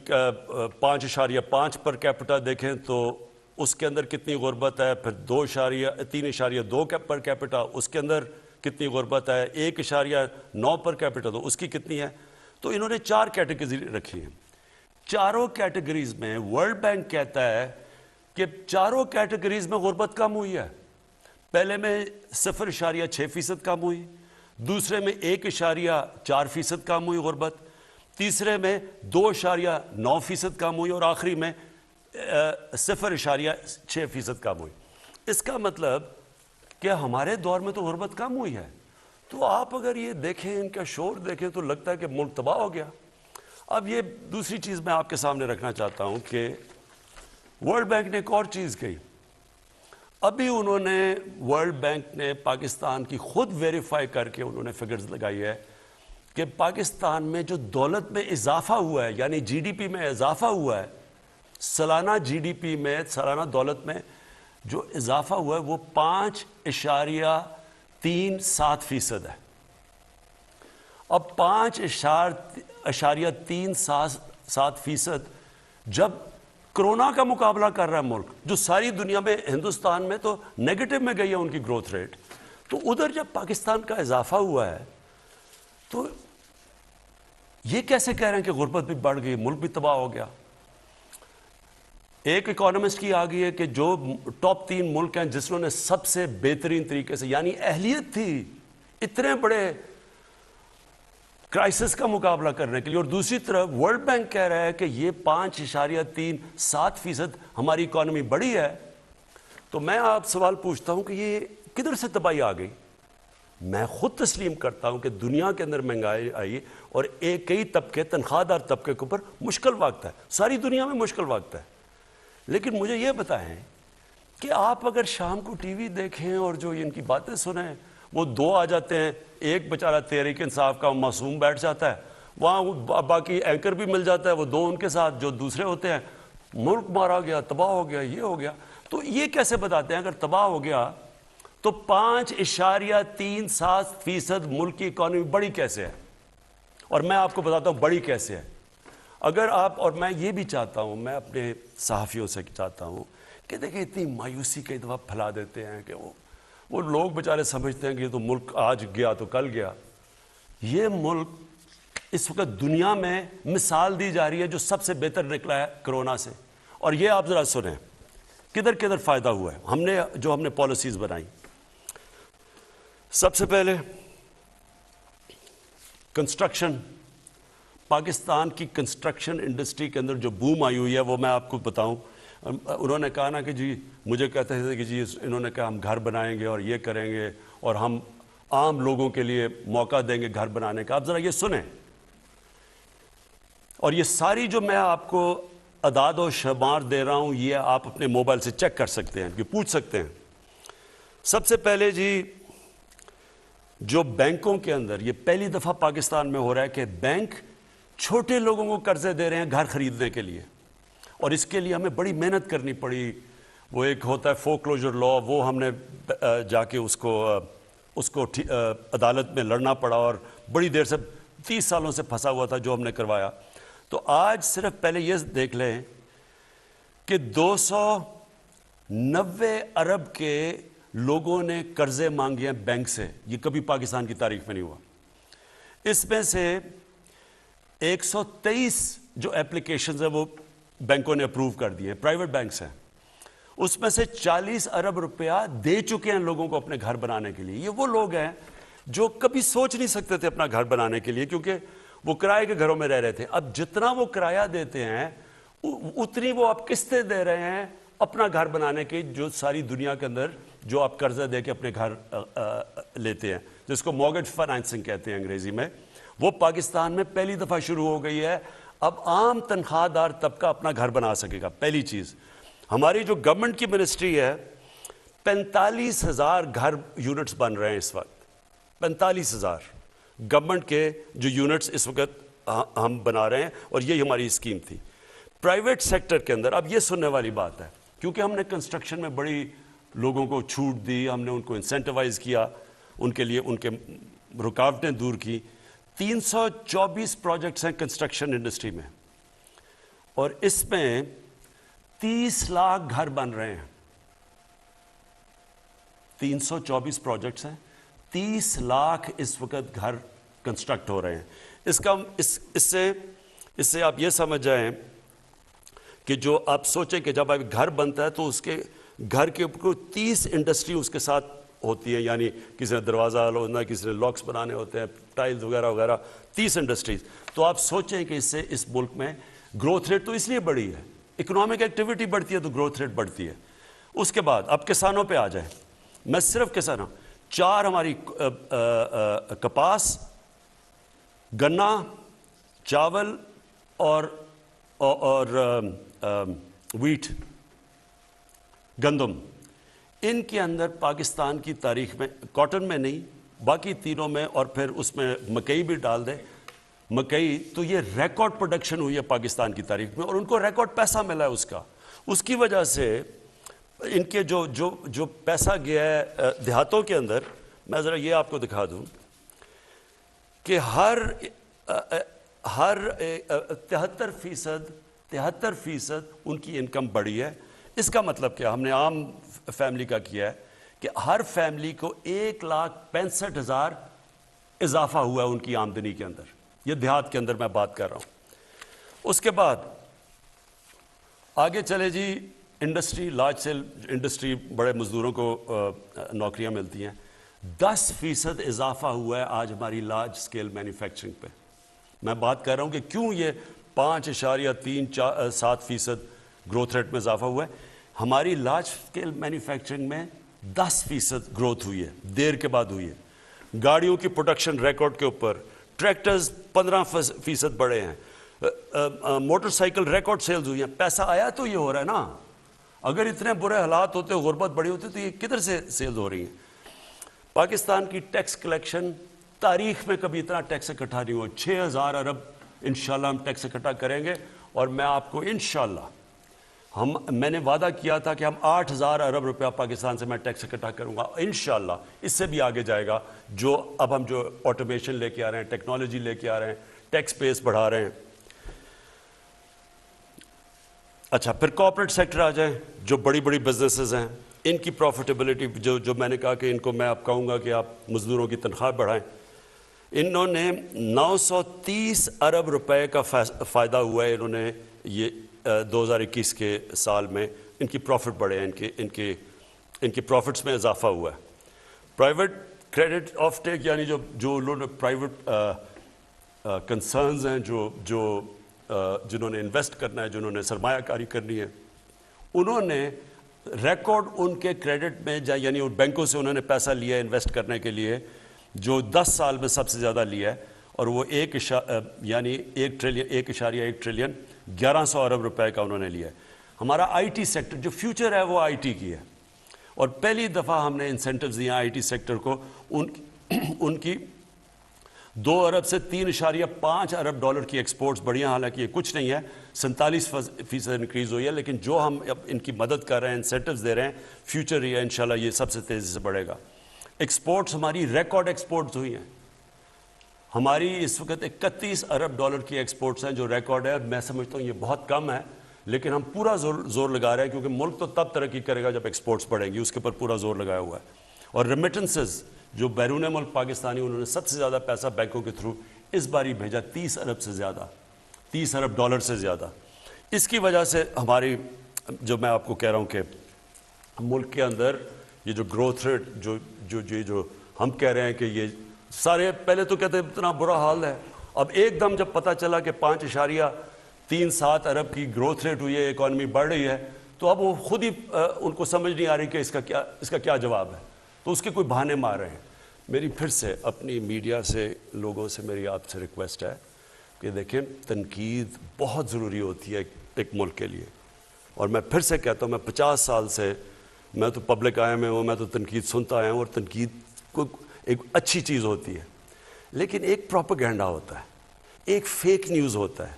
5.5 پر کیپٹا دیکھیں تو اس کے اندر کتنی غربت ہے, پھر 3.2 پر کیپٹا اس کے اندر کتنی غربت ہے, 1.9 پر کیپٹا تو اس کی کتنی ہے. تو انہوں نے 4 کیٹیگریز رکھی ہیں. چاروں کیٹیگریز میں ورلڈ بینک کہتا ہے کہ چاروں کیٹیگریز میں غربت کم ہوئی ہے. پہلے میں 0.6% کم ہوئی, دوسرے میں 1.4% کم ہوئی غربت, تیسرے میں 2.9% کم ہوئی, اور آخری میں 0.6% کم ہوئی. اس کا مطلب کہ ہمارے دور میں تو غربت کم ہوئی ہے. تو آپ اگر یہ دیکھیں, ان کا شور دیکھیں تو لگتا ہے کہ ملک تباہ ہو گیا. اب یہ دوسری چیز میں آپ کے سامنے رکھنا چاہتا ہوں کہ ورلڈ بینک نے ایک اور چیز کہی. ابھی انہوں نے ورلڈ بینک نے پاکستان کی خود ویریفائی کر کے انہوں نے فگرز لگائی ہے کہ پاکستان میں جو دولت میں اضافہ ہوا ہے, یعنی جی ڈی پی میں اضافہ ہوا ہے, سالانہ جی ڈی پی میں, سالانہ دولت میں جو اضافہ ہوا ہے وہ 5.37% ہے. اب 5.37% جب کرونا کا مقابلہ کر رہا ہے ملک, جو ساری دنیا میں, ہندوستان میں تو نیگیٹو میں گئی ہے ان کی گروتھ ریٹ, تو ادھر جب پاکستان کا اضافہ ہوا ہے تو یہ کیسے کہہ رہے ہیں کہ غربت بھی بڑھ گئی, ملک بھی تباہ ہو گیا. ایک اکانومسٹ کی آ گئی ہے کہ جو ٹاپ 3 ملک ہیں جس نے سب سے بہترین طریقے سے, یعنی اہلیت تھی اتنے بڑے کرائسس کا مقابلہ کرنے کے لیے, اور دوسری طرف ورلڈ بینک کہہ رہا ہے کہ یہ 5.37% ہماری اکانومی بڑھی ہے. تو میں آپ سوال پوچھتا ہوں کہ یہ کدھر سے تباہی آ گئی؟ میں خود تسلیم کرتا ہوں کہ دنیا کے اندر مہنگائی آئی اور کئی طبقے, تنخواہ دار طبقے کے اوپر مشکل وقت ہے, ساری دنیا میں مشکل وقت ہے. لیکن مجھے یہ بتائیں کہ آپ اگر شام کو ٹی وی دیکھیں اور جو ان کی باتیں سنیں, وہ 2 آ جاتے ہیں, ایک بیچارہ تحریک انصاف کا معصوم بیٹھ جاتا ہے, وہاں باقی اینکر بھی مل جاتا ہے, وہ 2 ان کے ساتھ جو دوسرے ہوتے ہیں, ملک مارا گیا, تباہ ہو گیا, یہ ہو گیا. تو یہ کیسے بتاتے ہیں اگر تباہ ہو گیا تو 5.37% ملک کی اکانومی بڑی کیسے ہے؟ اور میں آپ کو بتاتا ہوں بڑی کیسے ہے. اگر آپ, اور میں یہ بھی چاہتا ہوں, میں اپنے صحافیوں سے چاہتا ہوں کہ دیکھیں اتنی مایوسی کئی دفعہ پھیلا دیتے ہیں کہ وہ لوگ بیچارے سمجھتے ہیں کہ یہ تو ملک آج گیا تو کل گیا. یہ ملک اس وقت دنیا میں مثال دی جا رہی ہے جو سب سے بہتر نکلا ہے کرونا سے. اور یہ آپ ذرا سنیں کدھر کدھر فائدہ ہوا ہے ہم نے پالیسیز بنائی. سب سے پہلے کنسٹرکشن, پاکستان کی کنسٹرکشن انڈسٹری کے اندر جو بوم آئی ہوئی ہے وہ میں آپ کو بتاؤں. انہوں نے کہا نا کہ جی, مجھے کہتے تھے کہ جی انہوں نے کہا ہم گھر بنائیں گے اور یہ کریں گے اور ہم عام لوگوں کے لیے موقع دیں گے گھر بنانے کا. آپ ذرا یہ سنیں, اور یہ ساری جو میں آپ کو اعداد و شمار دے رہا ہوں یہ آپ اپنے موبائل سے چیک کر سکتے ہیں, یہ پوچھ سکتے ہیں. سب سے پہلے جی جو بینکوں کے اندر, یہ پہلی دفعہ پاکستان میں ہو رہا ہے کہ بینک چھوٹے لوگوں کو قرضے دے رہے ہیں گھر خریدنے کے لیے, اور اس کے لیے ہمیں بڑی محنت کرنی پڑی. وہ ایک ہوتا ہے فورکلوجر لا, وہ ہم نے جا کے اس کو عدالت میں لڑنا پڑا اور بڑی دیر سے 30 سالوں سے پھنسا ہوا تھا جو ہم نے کروایا. تو آج صرف پہلے یہ دیکھ لیں کہ 290 ارب کے لوگوں نے قرضے مانگے ہیں بینک سے. یہ کبھی پاکستان کی تاریخ میں نہیں ہوا. اس میں سے 123 جو اپلیکیشنز ہیں وہ بینکوں نے اپروو کر دیے, پرائیویٹ بینکس ہیں. اس میں سے 40 ارب روپیہ دے چکے ہیں لوگوں کو اپنے گھر بنانے کے لیے. یہ وہ لوگ ہیں جو کبھی سوچ نہیں سکتے تھے اپنا گھر بنانے کے لیے کیونکہ وہ کرائے کے گھروں میں رہ رہے تھے. اب جتنا وہ کرایہ دیتے ہیں اتنی وہ آپ قسطیں دے رہے ہیں اپنا گھر بنانے کی جو ساری دنیا کے اندر جو آپ قرضہ دے کے اپنے گھر لیتے ہیں، جس کو مورگیج فائنینسنگ کہتے ہیں انگریزی میں، وہ پاکستان میں پہلی دفعہ شروع ہو گئی ہے. اب عام تنخواہ دار طبقہ اپنا گھر بنا سکے گا. پہلی چیز، ہماری جو گورنمنٹ کی منسٹری ہے 45,000 گھر یونٹس بن رہے ہیں اس وقت. 45,000 گورنمنٹ کے جو یونٹس اس وقت ہم بنا رہے ہیں، اور یہ ہماری اسکیم تھی. پرائیویٹ سیکٹر کے اندر اب یہ سننے والی بات ہے، کیونکہ ہم نے کنسٹرکشن میں بڑی لوگوں کو چھوٹ دی، ہم نے ان کو انسینٹیوائز کیا، ان کے لیے ان کے رکاوٹیں دور کی. 324 پروجیکٹس ہیں کنسٹرکشن انڈسٹری میں، اور اس میں 30 لاکھ گھر بن رہے ہیں. 324 پروجیکٹس ہیں، 30 لاکھ اس وقت گھر کنسٹرکٹ ہو رہے ہیں. اس سے آپ یہ سمجھ جائیں کہ جو آپ سوچیں کہ جب آپ گھر بنتا ہے تو اس کے گھر کے اوپر 30 انڈسٹری اس کے ساتھ ہوتی ہیں، یعنی کسی نے دروازہ ہونا، کسی نے لاکس بنانے ہوتے ہیں، ٹائلز وغیرہ وغیرہ، 30 انڈسٹریز. تو آپ سوچیں کہ اس سے اس ملک میں گروتھ ریٹ تو اس لیے بڑھی ہے، اکنامک ایکٹیویٹی بڑھتی ہے تو گروتھ ریٹ بڑھتی ہے. اس کے بعد اب کسانوں پہ آ جائیں. میں صرف کسانوں 4 ہماری کپاس، گنا، چاول اور ویٹ، گندم، ان کے اندر پاکستان کی تاریخ میں، کاٹن میں نہیں، باقی تینوں میں، اور پھر اس میں مکئی بھی ڈال دیں، مکئی، تو یہ ریکارڈ پروڈکشن ہوئی ہے پاکستان کی تاریخ میں، اور ان کو ریکارڈ پیسہ ملا ہے اس کا. اس کی وجہ سے ان کے جو پیسہ گیا ہے دیہاتوں کے اندر، میں ذرا یہ آپ کو دکھا دوں کہ ہر 73% ان کی انکم بڑھی ہے. اس کا مطلب کیا؟ ہم نے عام فیملی کا کیا ہے کہ ہر فیملی کو 1,65,000 اضافہ ہوا ہے ان کی آمدنی کے اندر. یہ دیہات کے اندر میں بات کر رہا ہوں. اس کے بعد آگے چلے جی، انڈسٹری، لارج سیل انڈسٹری، بڑے مزدوروں کو نوکریاں ملتی ہیں. 10% اضافہ ہوا ہے آج ہماری لارج سکیل مینوفیکچرنگ پہ. میں بات کر رہا ہوں کہ کیوں یہ 5.37% گروتھ ریٹ میں اضافہ ہوا ہے. ہماری لارج سکیل مینوفیکچرنگ میں 10% گروتھ ہوئی ہے، دیر کے بعد ہوئی ہے. گاڑیوں کی پروڈکشن ریکارڈ کے اوپر، ٹریکٹرز 15% بڑھے ہیں، موٹر سائیکل ریکارڈ سیلز ہوئی ہیں. پیسہ آیا تو یہ ہو رہا ہے نا. اگر اتنے برے حالات ہوتے، غربت بڑی ہوتی، تو یہ کدھر سے سیلز ہو رہی ہیں؟ پاکستان کی ٹیکس کلیکشن تاریخ میں کبھی اتنا ٹیکس اکٹھا نہیں ہوا. 6,000 ارب انشاءاللہ ہم ٹیکس اکٹھا کریں گے، اور میں آپ کو انشاءاللہ میں نے وعدہ کیا تھا کہ ہم 8,000 ارب روپیہ پاکستان سے میں ٹیکس اکٹھا کروں گا انشاءاللہ. اس سے بھی آگے جائے گا. اب ہم جو آٹومیشن لے کے آ رہے ہیں، ٹیکنالوجی لے کے آ رہے ہیں، ٹیکس بیس بڑھا رہے ہیں. اچھا، پھر کارپوریٹ سیکٹر آ جائیں. جو بڑی بڑی بزنسز ہیں، ان کی پروفیٹیبلٹی جو میں نے کہا کہ ان کو میں آپ کہوں گا کہ آپ مزدوروں کی تنخواہ بڑھائیں. انہوں نے 930 ارب روپے کا فائدہ ہوا ہے. انہوں نے یہ 2021 کے سال میں ان کی پروفٹ بڑھے ہیں، ان کی پروفٹس میں اضافہ ہوا ہے. پرائیویٹ کریڈٹ آف ٹیک، یعنی جو انہوں نے پرائیویٹ کنسرنز ہیں، جنہوں نے انویسٹ کرنا ہے، جنہوں نے سرمایہ کاری کرنی ہے، انہوں نے ریکارڈ ان کے کریڈٹ میں، یعنی ان بینکوں سے انہوں نے پیسہ لیا ہے انویسٹ کرنے کے لیے، جو 10 سال میں سب سے زیادہ لیا ہے، اور وہ 1 ٹریلین 1100 ارب روپے کا انہوں نے لیا ہے. ہمارا آئی ٹی سیکٹر جو فیوچر ہے وہ آئی ٹی کی ہے، اور پہلی دفعہ ہم نے انسینٹیوز دیے آئی ٹی سیکٹر کو. ان کی 2 ارب سے 3.5 ارب ڈالر کی ایکسپورٹس بڑھی ہیں. حالانکہ یہ کچھ نہیں ہے، 47% انکریز ہوئی ہے، لیکن جو ہم اب ان کی مدد کر رہے ہیں، انسینٹیوز دے رہے ہیں، فیوچر یہ انشاءاللہ یہ سب سے تیزی سے بڑھے گا. ایکسپورٹس ہماری ریکارڈ ایکسپورٹس ہوئی ہیں. ہماری اس وقت 31 ارب ڈالر کی ایکسپورٹس ہیں، جو ریکارڈ ہے. میں سمجھتا ہوں یہ بہت کم ہے، لیکن ہم پورا زور لگا رہے ہیں، کیونکہ ملک تو تب ترقی کرے گا جب ایکسپورٹس بڑھیں گی. اس کے اوپر پورا زور لگایا ہوا ہے. اور ریمیٹنسز جو بیرون ملک پاکستانی، انہوں نے سب سے زیادہ پیسہ بینکوں کے تھرو اس بار ہی بھیجا، 30 ارب سے زیادہ، 30 ارب ڈالر سے زیادہ. اس کی وجہ سے ہماری، جو میں آپ کو کہہ رہا ہوں کہ ملک کے اندر یہ جو گروتھ ریٹ جو ہم کہہ رہے ہیں کہ یہ سارے پہلے تو کہتے ہیں اتنا برا حال ہے، اب ایک دم جب پتہ چلا کہ 5.37 ارب کی گروتھ ریٹ ہوئی ہے، اکانومی بڑھ رہی ہے، تو اب وہ خود ہی ان کو سمجھ نہیں آ رہی کہ اس کا کیا جواب ہے، تو اس کے کوئی بہانے مار رہے ہیں۔ میری پھر سے اپنی میڈیا سے لوگوں سے میری آپ سے ریکویسٹ ہے کہ دیکھیں تنقید بہت ضروری ہوتی ہے ایک ملک کے لیے، اور میں پھر سے کہتا ہوں میں 50 سال سے میں تو پبلک آیا میں ہوں، میں تو تنقید سنتا آیا ہوں، اور تنقید کو ایک اچھی چیز ہوتی ہے، لیکن ایک پروپیگنڈا ہوتا ہے، ایک فیک نیوز ہوتا ہے،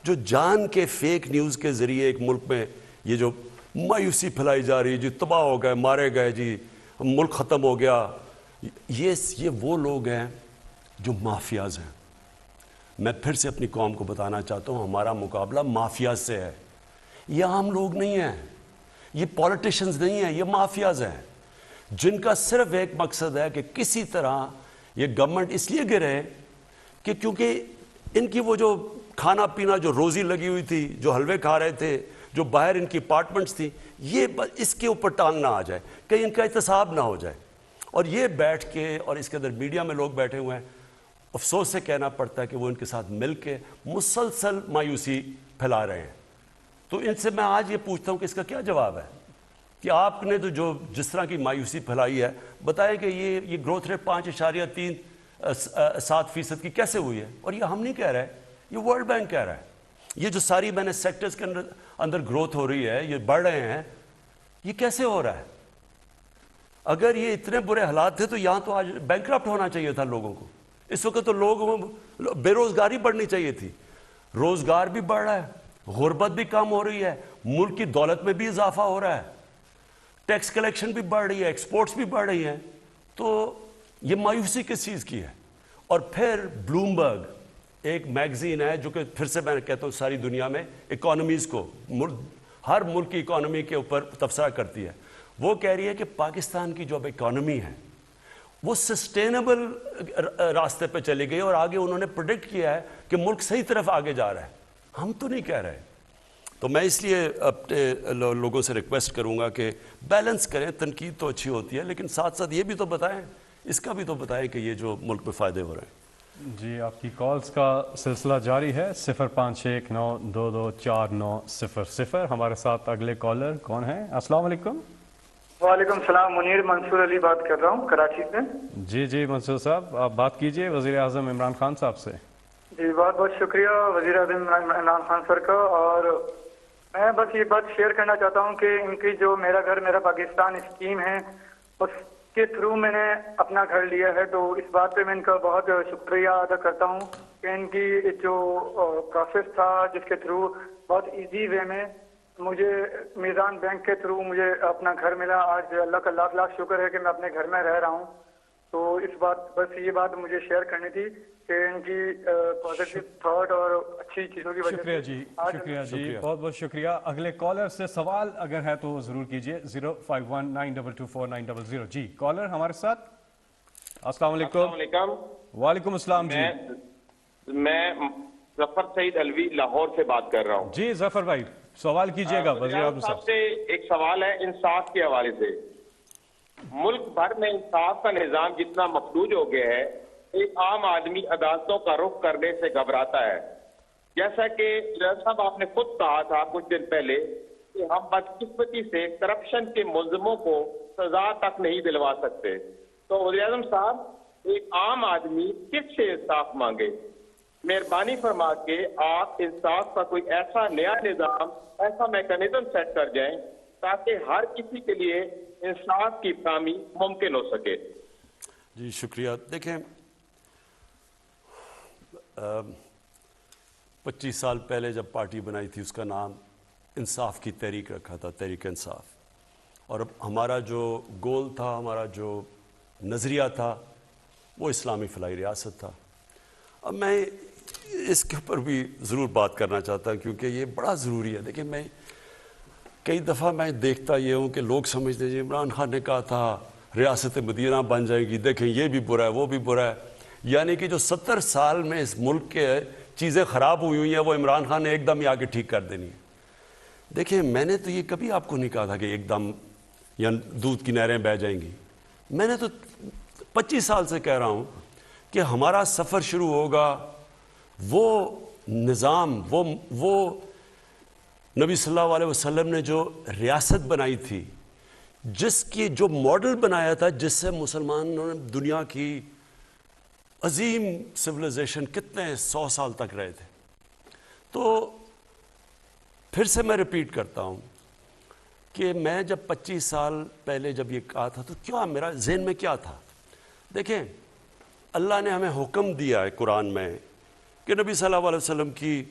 جو جان کے فیک نیوز کے ذریعے ایک ملک میں یہ جو مایوسی پھیلائی جا رہی ہے، جی تباہ ہو گئے، مارے گئے، جی ملک ختم ہو گیا، یہ وہ لوگ ہیں جو مافیاز ہیں۔ میں پھر سے اپنی قوم کو بتانا چاہتا ہوں ہمارا مقابلہ مافیاز سے ہے، یہ عام لوگ نہیں ہیں، یہ پولیٹیشنز نہیں ہیں، یہ مافیاز ہیں جن کا صرف ایک مقصد ہے کہ کسی طرح یہ گورنمنٹ اس لیے گرے کہ کیونکہ ان کی وہ جو کھانا پینا جو روزی لگی ہوئی تھی، جو حلوے کھا رہے تھے، جو باہر ان کی اپارٹمنٹس تھیں، یہ اس کے اوپر ٹانگ نہ آ جائے، کہیں ان کا احتساب نہ ہو جائے۔ اور یہ بیٹھ کے، اور اس کے اندر میڈیا میں لوگ بیٹھے ہوئے ہیں، افسوس سے کہنا پڑتا ہے کہ وہ ان کے ساتھ مل کے مسلسل مایوسی پھیلا رہے ہیں۔ تو ان سے میں آج یہ پوچھتا ہوں کہ اس کا کیا جواب ہے کہ آپ نے تو جو جس طرح کی مایوسی پھیلائی ہے، بتائیں کہ یہ گروتھ ریٹ 5.37% کی کیسے ہوئی ہے؟ اور یہ ہم نہیں کہہ رہے، یہ ورلڈ بینک کہہ رہا ہے۔ یہ جو ساری میں نے سیکٹرز کے اندر گروتھ ہو رہی ہے، یہ بڑھ رہے ہیں، یہ کیسے ہو رہا ہے؟ اگر یہ اتنے برے حالات تھے تو یہاں تو آج بینکرپٹ ہونا چاہیے تھا لوگوں کو۔ اس وقت تو لوگوں بے روزگاری بڑھنی چاہیے تھی، روزگار بھی بڑھ رہا ہے، غربت بھی کم ہو رہی ہے، ملک کی دولت میں بھی اضافہ ہو رہا ہے، ٹیکس کلیکشن بھی بڑھ رہی ہے، ایکسپورٹس بھی بڑھ رہی ہیں۔ تو یہ مایوسی کس چیز کی ہے؟ اور پھر بلومبرگ ایک میگزین ہے جو کہ پھر سے میں کہتا ہوں ساری دنیا میں اکانومیز کو، ہر ملک کی اکانومی کے اوپر تبصرہ کرتی ہے، وہ کہہ رہی ہے کہ پاکستان کی جو اب اکانومی ہے وہ سسٹینیبل راستے پہ چلی گئی، اور آگے انہوں نے پریڈکٹ کیا ہے کہ ملک صحیح طرف آگے جا رہا ہے۔ ہم تو نہیں کہہ رہے۔ تو میں اس لیے اپنے لوگوں سے ریکویسٹ کروں گا کہ بیلنس کریں، تنقید تو اچھی ہوتی ہے لیکن ساتھ ساتھ یہ بھی تو بتائیں، اس کا بھی تو بتائیں کہ یہ جو ملک میں فائدے ہو رہے ہیں۔ جی آپ کی کالز کا سلسلہ جاری ہے، 0519224900۔ ہمارے ساتھ اگلے کالر کون ہیں؟ السلام علیکم۔ وعلیکم السلام، منیر منصور علی بات کر رہا ہوں کراچی سے۔ جی منصور صاحب، آپ بات کیجئے وزیر اعظم عمران خان صاحب سے۔ جی بہت بہت شکریہ وزیر اعظم عمران خان سر کا، اور میں بس یہ بات شیئر کرنا چاہتا ہوں کہ ان کی جو میرا گھر میرا پاکستان اسکیم ہے اس کے تھرو میں نے اپنا گھر لیا ہے، تو اس بات پہ میں ان کا بہت شکریہ ادا کرتا ہوں کہ ان کی جو پروسیس تھا جس کے تھرو بہت ایزی وے میں مجھے میزان بینک کے تھرو مجھے اپنا گھر ملا۔ آج اللہ کا لاکھ لاکھ شکر ہے کہ میں اپنے گھر میں رہ رہا ہوں۔ تو اس بس یہ بات مجھے شیئر کرنی تھی کہ ان کی پازیٹیو تھاٹ اور اچھی چیزوں کی وجہ سے۔ شکریہ جی بہت بہت شکریہ۔ اگلے کالر سے سوال اگر ہے تو ضرور کیجئے، 0519224900۔ جی کالر ہمارے ساتھ، السلام علیکم۔ وعلیکم السلام جی۔ میں ظفر سعید الوی لاہور سے بات کر رہا ہوں۔ جی ظفر بھائی سوال کیجئے گا وزیر اعظم صاحب سے۔ ایک سوال ہے انصاف کے حوالے سے۔ ملک بھر میں انصاف کا نظام جتنا مفلوج ہو گیا ہے، ایک عام آدمی عدالتوں کا رخ کرنے سے گھبراتا ہے۔ جیسا کہ صاحب آپ نے خود کہا تھا کچھ دن پہلے کہ ہم بدقسمتی سے کرپشن کے ملزموں کو سزا تک نہیں دلوا سکتے، تو وزیر اعظم صاحب ایک عام آدمی کس سے انصاف مانگے؟ مہربانی فرما کے آپ انصاف کا کوئی ایسا نیا نظام، ایسا میکانزم سیٹ کر جائیں تاکہ ہر کسی کے لیے انصاف کی فراہمی ممکن ہو سکے۔ جی شکریہ۔ دیکھیں 25 سال پہلے جب پارٹی بنائی تھی اس کا نام انصاف کی تحریک رکھا تھا، تحریک انصاف، اور اب ہمارا جو گول تھا، ہمارا جو نظریہ تھا وہ اسلامی فلاحی ریاست تھا۔ اب میں اس کے اوپر بھی ضرور بات کرنا چاہتا ہوں کیونکہ یہ بڑا ضروری ہے۔ دیکھیں میں کئی دفعہ میں دیکھتا یہ ہوں کہ لوگ سمجھتے ہیں عمران خان نے کہا تھا ریاست مدینہ بن جائے گی، دیکھیں یہ بھی برا ہے وہ بھی برا ہے، یعنی کہ جو 70 سال میں اس ملک کے چیزیں خراب ہوئی ہیں وہ عمران خان نے ایک دم ہی آ کے ٹھیک کر دینی ہے۔ دیکھیں میں نے تو یہ کبھی آپ کو نہیں کہا تھا کہ ایک دم یا دودھ کی نہریں بہہ جائیں گی۔ میں نے تو 25 سال سے کہہ رہا ہوں کہ ہمارا سفر شروع ہوگا وہ نظام، وہ نبی صلی اللہ علیہ وسلم نے جو ریاست بنائی تھی، جس کی جو ماڈل بنایا تھا، جس سے مسلمانوں نے دنیا کی عظیم سویلائزیشن کتنے 100 سال تک رہے تھے. تو پھر سے میں ریپیٹ کرتا ہوں کہ میں جب 25 سال پہلے جب یہ کہا تھا تو کیا میرا ذہن میں کیا تھا؟ دیکھیں، اللہ نے ہمیں حکم دیا ہے قرآن میں کہ نبی صلی اللہ علیہ وسلم کی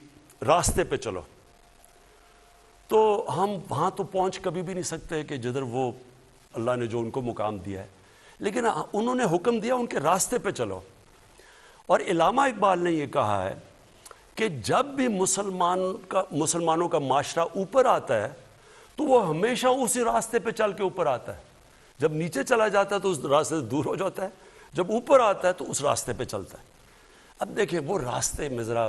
راستے پہ چلو. تو ہم وہاں تو پہنچ کبھی بھی نہیں سکتے کہ جدھر وہ اللہ نے جو ان کو مقام دیا ہے، لیکن انہوں نے حکم دیا ان کے راستے پہ چلو. اور علامہ اقبال نے یہ کہا ہے کہ جب بھی مسلمانوں کا معاشرہ اوپر آتا ہے تو وہ ہمیشہ اسی راستے پہ چل کے اوپر آتا ہے. جب نیچے چلا جاتا ہے تو اس راستے سے دور ہو جاتا ہے، جب اوپر آتا ہے تو اس راستے پہ چلتا ہے. اب دیکھیں، وہ راستے میں ذرا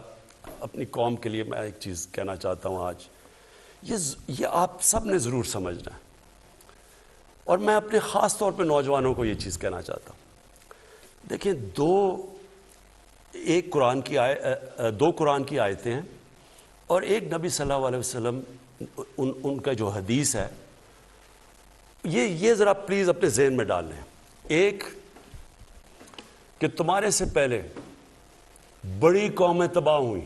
اپنی قوم کے لیے میں ایک چیز کہنا چاہتا ہوں آج، یہ آپ سب نے ضرور سمجھنا ہے، اور میں اپنے خاص طور پہ نوجوانوں کو یہ چیز کہنا چاہتا ہوں. دیکھیں، دو قرآن کی آیتیں ہیں اور ایک نبی صلی اللہ علیہ وسلم ان کا جو حدیث ہے، یہ ذرا پلیز اپنے ذہن میں ڈال لیں. ایک کہ تمہارے سے پہلے بڑی قومیں تباہ ہوئیں،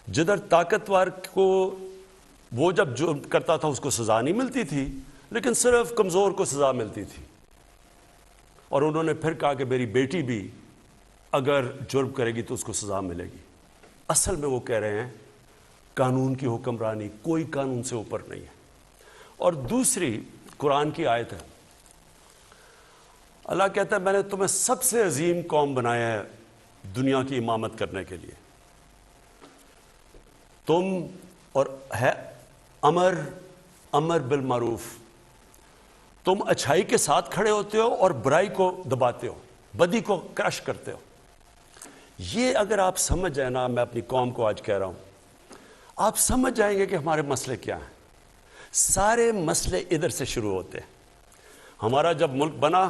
جدھر طاقتور کو وہ جب جرم کرتا تھا اس کو سزا نہیں ملتی تھی، لیکن صرف کمزور کو سزا ملتی تھی. اور انہوں نے پھر کہا کہ میری بیٹی بھی اگر جرم کرے گی تو اس کو سزا ملے گی. اصل میں وہ کہہ رہے ہیں قانون کی حکمرانی، کوئی قانون سے اوپر نہیں ہے. اور دوسری قرآن کی آیت ہے، اللہ کہتا ہے میں نے تمہیں سب سے عظیم قوم بنایا ہے دنیا کی امامت کرنے کے لیے. تم اور ہے امر بالمعروف، تم اچھائی کے ساتھ کھڑے ہوتے ہو اور برائی کو دباتے ہو، بدی کو کرش کرتے ہو. یہ اگر آپ سمجھ جائیں نا، میں اپنی قوم کو آج کہہ رہا ہوں، آپ سمجھ جائیں گے کہ ہمارے مسئلے کیا ہیں. سارے مسئلے ادھر سے شروع ہوتے ہیں. ہمارا جب ملک بنا،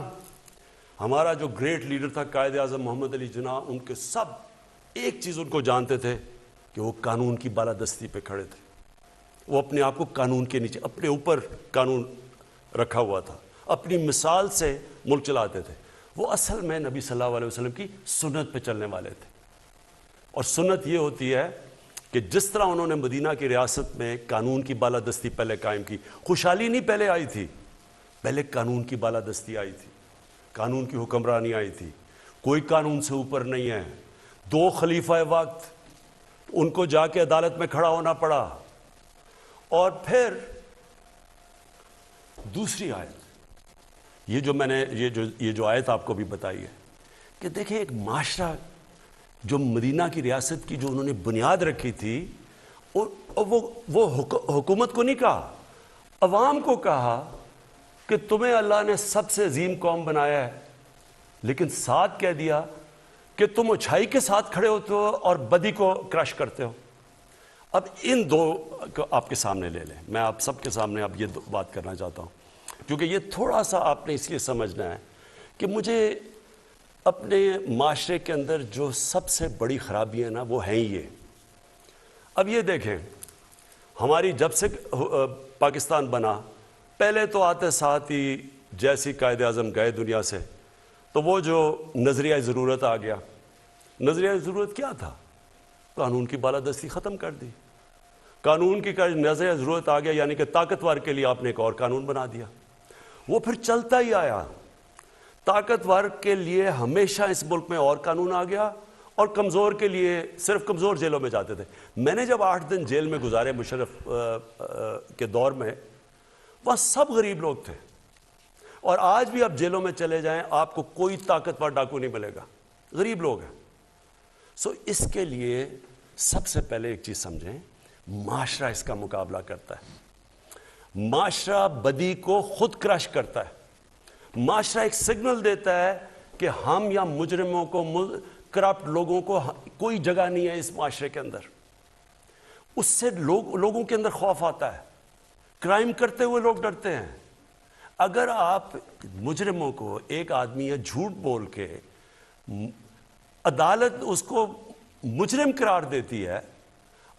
ہمارا جو گریٹ لیڈر تھا قائد اعظم محمد علی جناح، ان کے سب ایک چیز ان کو جانتے تھے کہ وہ قانون کی بالادستی پہ کھڑے تھے. وہ اپنے آپ کو قانون کے نیچے، اپنے اوپر قانون رکھا ہوا تھا، اپنی مثال سے ملک چلاتے تھے. وہ اصل میں نبی صلی اللہ علیہ وسلم کی سنت پہ چلنے والے تھے. اور سنت یہ ہوتی ہے کہ جس طرح انہوں نے مدینہ کی ریاست میں قانون کی بالادستی پہلے قائم کی، خوشحالی نہیں پہلے آئی تھی، پہلے قانون کی بالادستی آئی تھی، قانون کی حکمرانی آئی تھی. کوئی قانون سے اوپر نہیں ہے. 2 خلیفہ وقت ان کو جا کے عدالت میں کھڑا ہونا پڑا. اور پھر دوسری آیت، یہ جو میں نے یہ جو آیت آپ کو بھی بتائی ہے کہ دیکھیں، ایک معاشرہ جو مدینہ کی ریاست کی جو انہوں نے بنیاد رکھی تھی، اور وہ حکومت کو نہیں کہا، عوام کو کہا کہ تمہیں اللہ نے سب سے عظیم قوم بنایا ہے، لیکن ساتھ کہہ دیا کہ تم اچھائی کے ساتھ کھڑے ہوتے ہو اور بدی کو کرش کرتے ہو. اب ان دو کو آپ کے سامنے لے لیں. میں آپ سب کے سامنے اب یہ بات کرنا چاہتا ہوں، کیونکہ یہ تھوڑا سا آپ نے اس لیے سمجھنا ہے کہ مجھے اپنے معاشرے کے اندر جو سب سے بڑی خرابی ہے نا، وہ ہیں یہ. اب یہ دیکھیں، ہماری جب سے پاکستان بنا، پہلے تو آتے ساتھ ہی جیسی قائد اعظم گئے دنیا سے تو وہ جو نظریہ ضرورت آ گیا. نظریہ ضرورت کیا تھا؟ قانون کی بالادستی ختم کر دی. قانون کی نظریہ ضرورت آ گیا، یعنی کہ طاقتور کے لیے آپ نے ایک اور قانون بنا دیا. وہ پھر چلتا ہی آیا. طاقتور کے لیے ہمیشہ اس ملک میں اور قانون آ گیا، اور کمزور کے لیے صرف کمزور جیلوں میں جاتے تھے. میں نے جب 8 دن جیل میں گزارے مشرف کے دور میں، وہاں سب غریب لوگ تھے. اور آج بھی آپ جیلوں میں چلے جائیں، آپ کو کوئی طاقتور ڈاکو نہیں ملے گا، غریب لوگ ہیں. اس کے لیے سب سے پہلے ایک چیز سمجھیں، معاشرہ اس کا مقابلہ کرتا ہے. معاشرہ بدی کو خود کرش کرتا ہے. معاشرہ ایک سگنل دیتا ہے کہ ہم یا مجرموں کو، کرپٹ لوگوں کو کوئی جگہ نہیں ہے اس معاشرے کے اندر. اس سے لوگوں کے اندر خوف آتا ہے. کرائم کرتے ہوئے لوگ ڈرتے ہیں. اگر آپ مجرموں کو، ایک آدمی ہے جھوٹ بول کے عدالت اس کو مجرم قرار دیتی ہے،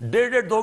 1.5-2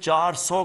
400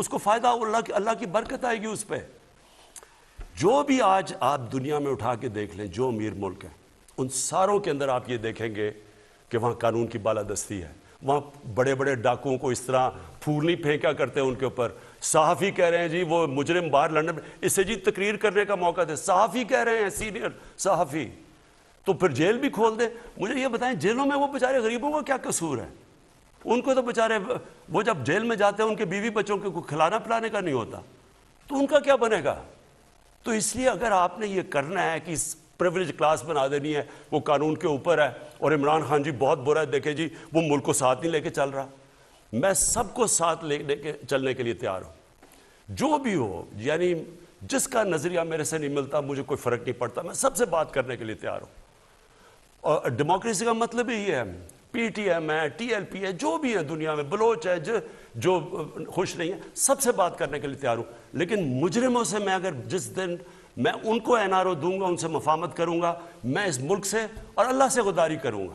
اس کو فائدہ اللہ کی برکت آئے گی اس پہ. جو بھی آج آپ دنیا میں اٹھا کے دیکھ لیں جو امیر ملک ہیں ان ساروں کے اندر آپ یہ دیکھیں گے کہ وہاں قانون کی بالادستی ہے. وہاں بڑے بڑے ڈاکوؤں کو اس طرح پھول نہیں پھینکا کرتے ان کے اوپر. صحافی کہہ رہے ہیں جی وہ مجرم باہر لندن میں اس سے جی تقریر کرنے کا موقع دے. صحافی کہہ رہے ہیں سینئر صحافی, تو پھر جیل بھی کھول دیں. مجھے یہ بتائیں جیلوں میں وہ بیچارے غریبوں کا کیا قصور ہے؟ ان کو تو بیچارے وہ جب جیل میں جاتے ہیں ان کے بیوی بچوں کو کھلانا پلانے کا نہیں ہوتا, تو ان کا کیا بنے گا؟ تو اس لیے اگر آپ نے یہ کرنا ہے کہ اس پریویلیج کلاس بنا دینی ہے وہ قانون کے اوپر ہے, اور عمران خان جی بہت برا ہے, دیکھیں جی وہ ملک کو ساتھ نہیں لے کے چل رہا. میں سب کو ساتھ لے کے چلنے کے لیے تیار ہوں, جو بھی ہو. یعنی جس کا نظریہ میرے سے نہیں ملتا مجھے کوئی فرق نہیں پڑتا, میں سب سے بات کرنے کے لیے تیار ہوں. اور ڈیموکریسی کا مطلب ہی یہ ہے, پی ٹی ایم ہے, ٹی ایل پی ہے, جو بھی ہے دنیا میں, بلوچ ہے, جو خوش نہیں ہے, سب سے بات کرنے کے لیے تیار ہوں. لیکن مجرموں سے میں اگر جس دن میں ان کو این آر او دوں گا, ان سے مفاہمت کروں گا, میں اس ملک سے اور اللہ سے غداری کروں گا.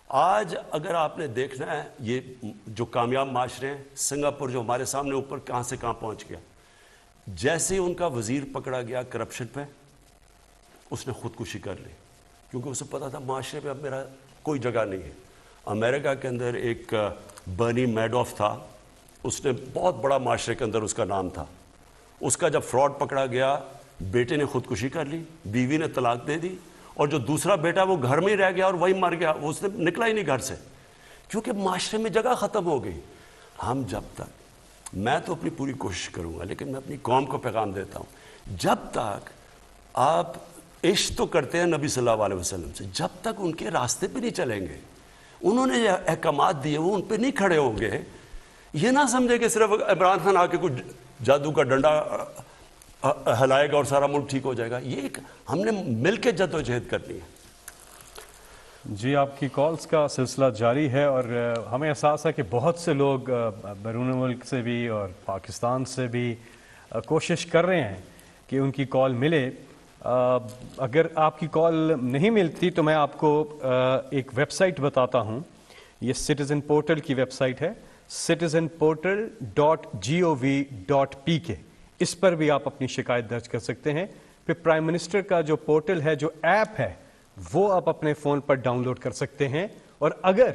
آج اگر آپ نے دیکھنا ہے یہ جو کامیاب معاشرے ہیں, سنگاپور جو ہمارے سامنے اوپر کہاں سے کہاں پہنچ گیا, جیسے ان کا وزیر پکڑا گیا کرپشن پہ اس نے خودکشی کر لی, کیونکہ اسے پتا تھا معاشرے پہ اب میرا کوئی جگہ نہیں ہے. امریکہ کے اندر ایک برنی میڈوف تھا, اس نے بہت بڑا معاشرے کے اندر اس کا نام تھا. اس کا جب فراڈ پکڑا گیا, بیٹے نے خودکشی کر لی, بیوی نے طلاق دے دی, اور جو دوسرا بیٹا وہ گھر میں ہی رہ گیا اور وہی مر گیا, وہ اس نے نکلا ہی نہیں گھر سے, کیونکہ معاشرے میں جگہ ختم ہو گئی. ہم جب تک, میں تو اپنی پوری کوشش کروں گا, لیکن میں اپنی قوم کو پیغام دیتا ہوں, جب تک آپ عشق تو کرتے ہیں نبی صلی اللہ علیہ وسلم سے, جب تک ان کے راستے پہ نہیں چلیں گے, انہوں نے جو احکامات دیے وہ ان پہ نہیں کھڑے ہوں گے, یہ نہ سمجھے کہ صرف عمران خان آ کے کچھ جادو کا ڈنڈا ہلائے گا اور سارا ملک ٹھیک ہو جائے گا. یہ ایک ہم نے مل کے جدوجہد کرنی ہے. جی آپ کی کالز کا سلسلہ جاری ہے, اور ہمیں احساس ہے کہ بہت سے لوگ بیرون ملک سے بھی اور پاکستان سے بھی کوشش کر رہے ہیں کہ ان کی کال ملے. اگر آپ کی کال نہیں ملتی تو میں آپ کو ایک ویب سائٹ بتاتا ہوں. یہ سٹیزن پورٹل کی ویب سائٹ ہے, citizenportal.gov.pk. اس پر بھی آپ اپنی شکایت درج کر سکتے ہیں. پھر پرائم منسٹر کا جو پورٹل ہے, جو ایپ ہے, وہ آپ اپنے فون پر ڈاؤن لوڈ کر سکتے ہیں. اور اگر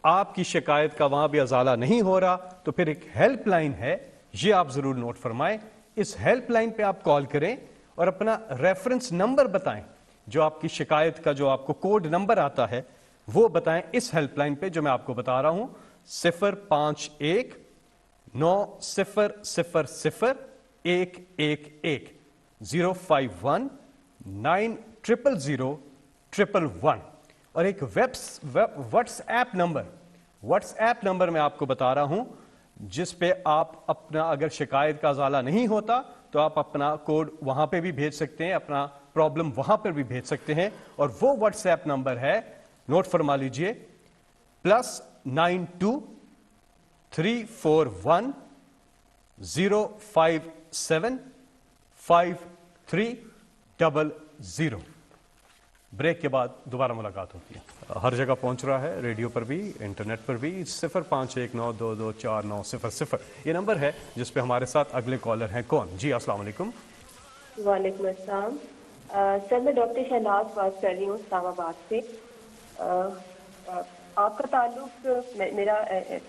آپ کی شکایت کا وہاں بھی ازالہ نہیں ہو رہا تو پھر ایک ہیلپ لائن ہے, یہ آپ ضرور نوٹ فرمائیں. اس ہیلپ لائن پہ آپ کال کریں اور اپنا ریفرنس نمبر بتائیں, جو آپ کی شکایت کا جو آپ کو کوڈ نمبر آتا ہے وہ بتائیں اس ہیلپ لائن پہ جو میں آپ کو بتا رہا ہوں, 051-900-111 051-900-111. اور ایک واٹس ایپ نمبر میں آپ کو بتا رہا ہوں, جس پہ آپ اپنا اگر شکایت کا ازالہ نہیں ہوتا تو آپ اپنا کوڈ وہاں پہ بھی بھیج سکتے ہیں, اپنا پرابلم وہاں پر بھی بھیج سکتے ہیں. اور وہ واٹس ایپ نمبر ہے, نوٹ فرما لیجئے, +92-341-057-5300. بریک کے بعد دوبارہ ملاقات ہوتی ہے. ہر جگہ پہنچ رہا ہے, ریڈیو پر بھی, انٹرنیٹ پر بھی. 0519224900 یہ نمبر ہے جس پہ ہمارے ساتھ اگلے کالر ہیں. کون؟ جی السلام علیکم. وعلیکم السلام. سر میں ڈاکٹر شہناز بات کر رہی ہوں اسلام آباد سے. آپ کا تعلق, میرا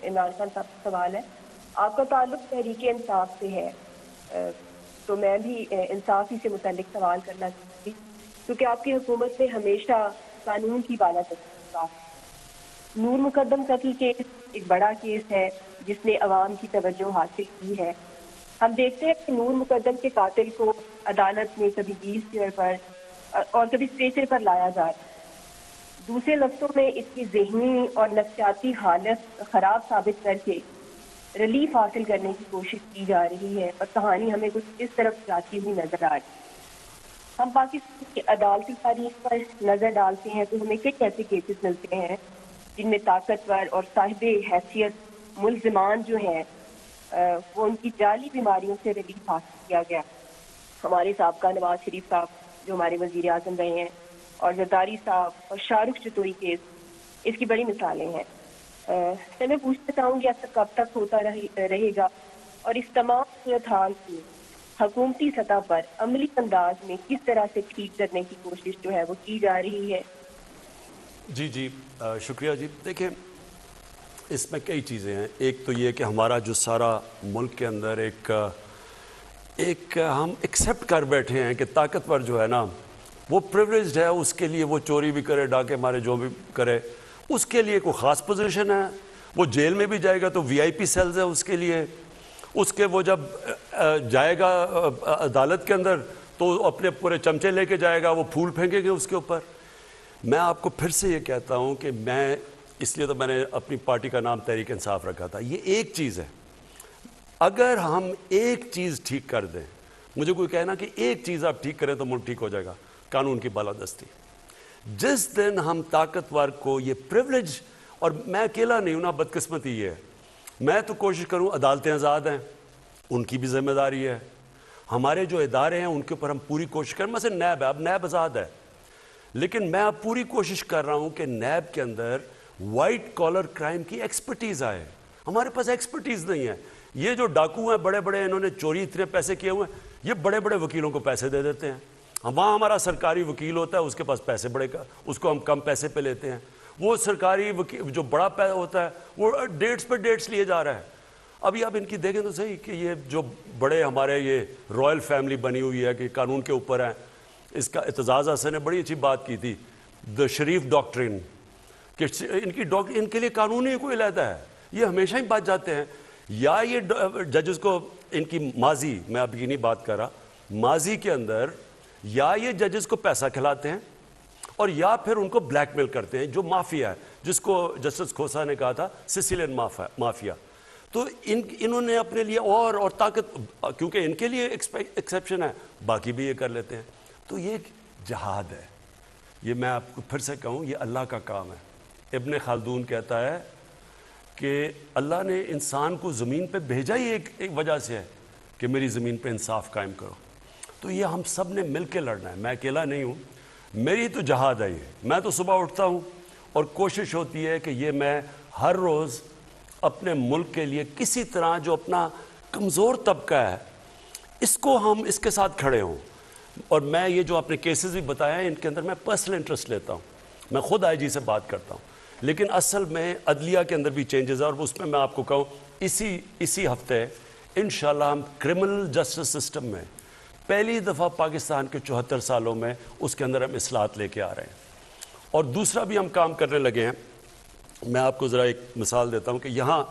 عمران خان صاحب کا سوال ہے, آپ کا تعلق تحریک انصاف سے ہے, تو میں بھی انصاف ہی سے متعلق سوال کرنا چاہتی ہوں, کیونکہ آپ کی حکومت نے ہمیشہ قانون کی بالادستی. نور مقدم قتل کیس ایک بڑا کیس ہے جس نے عوام کی توجہ حاصل کی ہے. ہم دیکھتے ہیں کہ نور مقدم کے قاتل کو عدالت میں کبھی 20 چیئر پر اور کبھی اسٹریچر پر لایا جا رہا ہے. دوسرے لفظوں میں اس کی ذہنی اور نفسیاتی حالت خراب ثابت کر کے ریلیف حاصل کرنے کی کوشش کی جا رہی ہے, اور کہانی ہمیں کچھ اس طرف جاتی ہوئی نظر آ رہی ہے. ہم پاکستان کی عدالتی تاریخ پر نظر ڈالتے ہیں تو ہمیں کئی ایسے کیسز ملتے ہیں جن میں طاقتور اور صاحب حیثیت ملزمان جو ہیں وہ ان کی جعلی بیماریوں سے ریلیف حاصل کیا گیا. ہمارے سابقہ نواز شریف صاحب جو ہمارے وزیر اعظم رہے ہیں, اور زرداری صاحب اور شاہ رخ چتوئی کیس اس کی بڑی مثالیں ہیں. میں پوچھنا چاہوں گی ایسا کب تک ہوتا رہے گا؟ اور اس تمام صورتحال کو حکومتی سطح پر عملی انداز میں کس طرح سے ٹھیک کرنے کی کوشش جو ہے وہ کی جا رہی ہے؟ جی شکریہ جی. دیکھیں اس میں کئی چیزیں ہیں. ایک تو یہ کہ ہمارا جو سارا ملک کے اندر ایک ہم ایکسیپٹ کر بیٹھے ہیں کہ طاقتور جو ہے نا وہ پریولیجڈ ہے, اس کے لیے وہ چوری بھی کرے, ڈاکے مارے, جو بھی کرے, اس کے لیے کوئی خاص پوزیشن ہے. وہ جیل میں بھی جائے گا تو وی آئی پی سیلز ہے اس کے لیے. اس کے وہ جب جائے گا عدالت کے اندر تو اپنے پورے چمچے لے کے جائے گا, وہ پھول پھینکیں گے اس کے اوپر. میں آپ کو پھر سے یہ کہتا ہوں کہ میں اس لیے تو میں نے اپنی پارٹی کا نام تحریک انصاف رکھا تھا. یہ ایک چیز ہے, اگر ہم ایک چیز ٹھیک کر دیں, مجھے کوئی کہنا کہ ایک چیز آپ ٹھیک کریں تو ملک ٹھیک ہو جائے گا, قانون کی بالادستی. جس دن ہم طاقتور کو یہ پریولیج, اور میں اکیلا نہیں ہوں نا, بدقسمتی یہ ہے, میں تو کوشش کروں, عدالتیں آزاد ہیں, ان کی بھی ذمہ داری ہے, ہمارے جو ادارے ہیں ان کے اوپر ہم پوری کوشش کریں. مثلا نیب ہے, اب نیب آزاد ہے, لیکن میں اب پوری کوشش کر رہا ہوں کہ نیب کے اندر وائٹ کالر کرائم کی ایکسپرٹیز آئے. ہمارے پاس ایکسپرٹیز نہیں ہے. یہ جو ڈاکو ہیں بڑے بڑے, انہوں نے چوری اتنے پیسے کیے ہوئے ہیں, یہ بڑے بڑے وکیلوں کو پیسے دے دیتے ہیں. وہاں ہمارا سرکاری وکیل ہوتا ہے, اس کے پاس پیسے بڑے, اس کو ہم کم پیسے پہ لیتے ہیں. وہ سرکاری وکیل جو بڑا ہوتا ہے وہ ڈیٹس پہ ڈیٹس لیے جا رہا ہے. ابھی آپ ان کی دیکھیں تو صحیح کہ یہ جو بڑے ہمارے یہ رائل فیملی بنی ہوئی ہے کہ قانون کے اوپر ہیں. اس کا اعتزاز حسن نے بڑی اچھی بات کی تھی, دا شریف ڈاکٹرن, کہ ان کے لیے قانون ہی کوئی علیحدہ ہے. یہ ہمیشہ ہی بات جاتے ہیں, یا یہ ججز کو ان کی ماضی, میں اب یہ نہیں بات کر رہا, ماضی کے اندر یا یہ ججز کو پیسہ کھلاتے ہیں اور یا پھر ان کو بلیک میل کرتے ہیں, جو مافیا ہے, جس کو جسٹس کھوسا نے کہا تھا سسیلین مافیا. تو انہوں نے اپنے لیے اور طاقت, کیونکہ ان کے لیے ایکسیپشن ہے, باقی بھی یہ کر لیتے ہیں. تو یہ ایک جہاد ہے. یہ میں آپ کو پھر سے کہوں, یہ اللہ کا کام ہے. ابن خلدون کہتا ہے کہ اللہ نے انسان کو زمین پہ بھیجا ہی ایک وجہ سے ہے کہ میری زمین پہ انصاف قائم کرو. تو یہ ہم سب نے مل کے لڑنا ہے, میں اکیلا نہیں ہوں. میری تو جہاد ہے یہ. میں تو صبح اٹھتا ہوں اور کوشش ہوتی ہے کہ یہ میں ہر روز اپنے ملک کے لیے کسی طرح جو اپنا کمزور طبقہ ہے اس کو ہم اس کے ساتھ کھڑے ہوں. اور میں یہ جو اپنے کیسز بھی بتایا ہیں ان کے اندر میں پرسنل انٹرسٹ لیتا ہوں. میں خود آئی جی سے بات کرتا ہوں, لیکن اصل میں عدلیہ کے اندر بھی چینجز ہے. اور اس میں آپ کو کہوں اسی ہفتے انشاءاللہ ہم کرمنل جسٹس سسٹم میں پہلی دفعہ پاکستان کے 74 سالوں میں اس کے اندر ہم اصلاحات لے کے آ رہے ہیں. اور دوسرا بھی ہم کام کرنے لگے ہیں. میں آپ کو ذرا ایک مثال دیتا ہوں کہ یہاں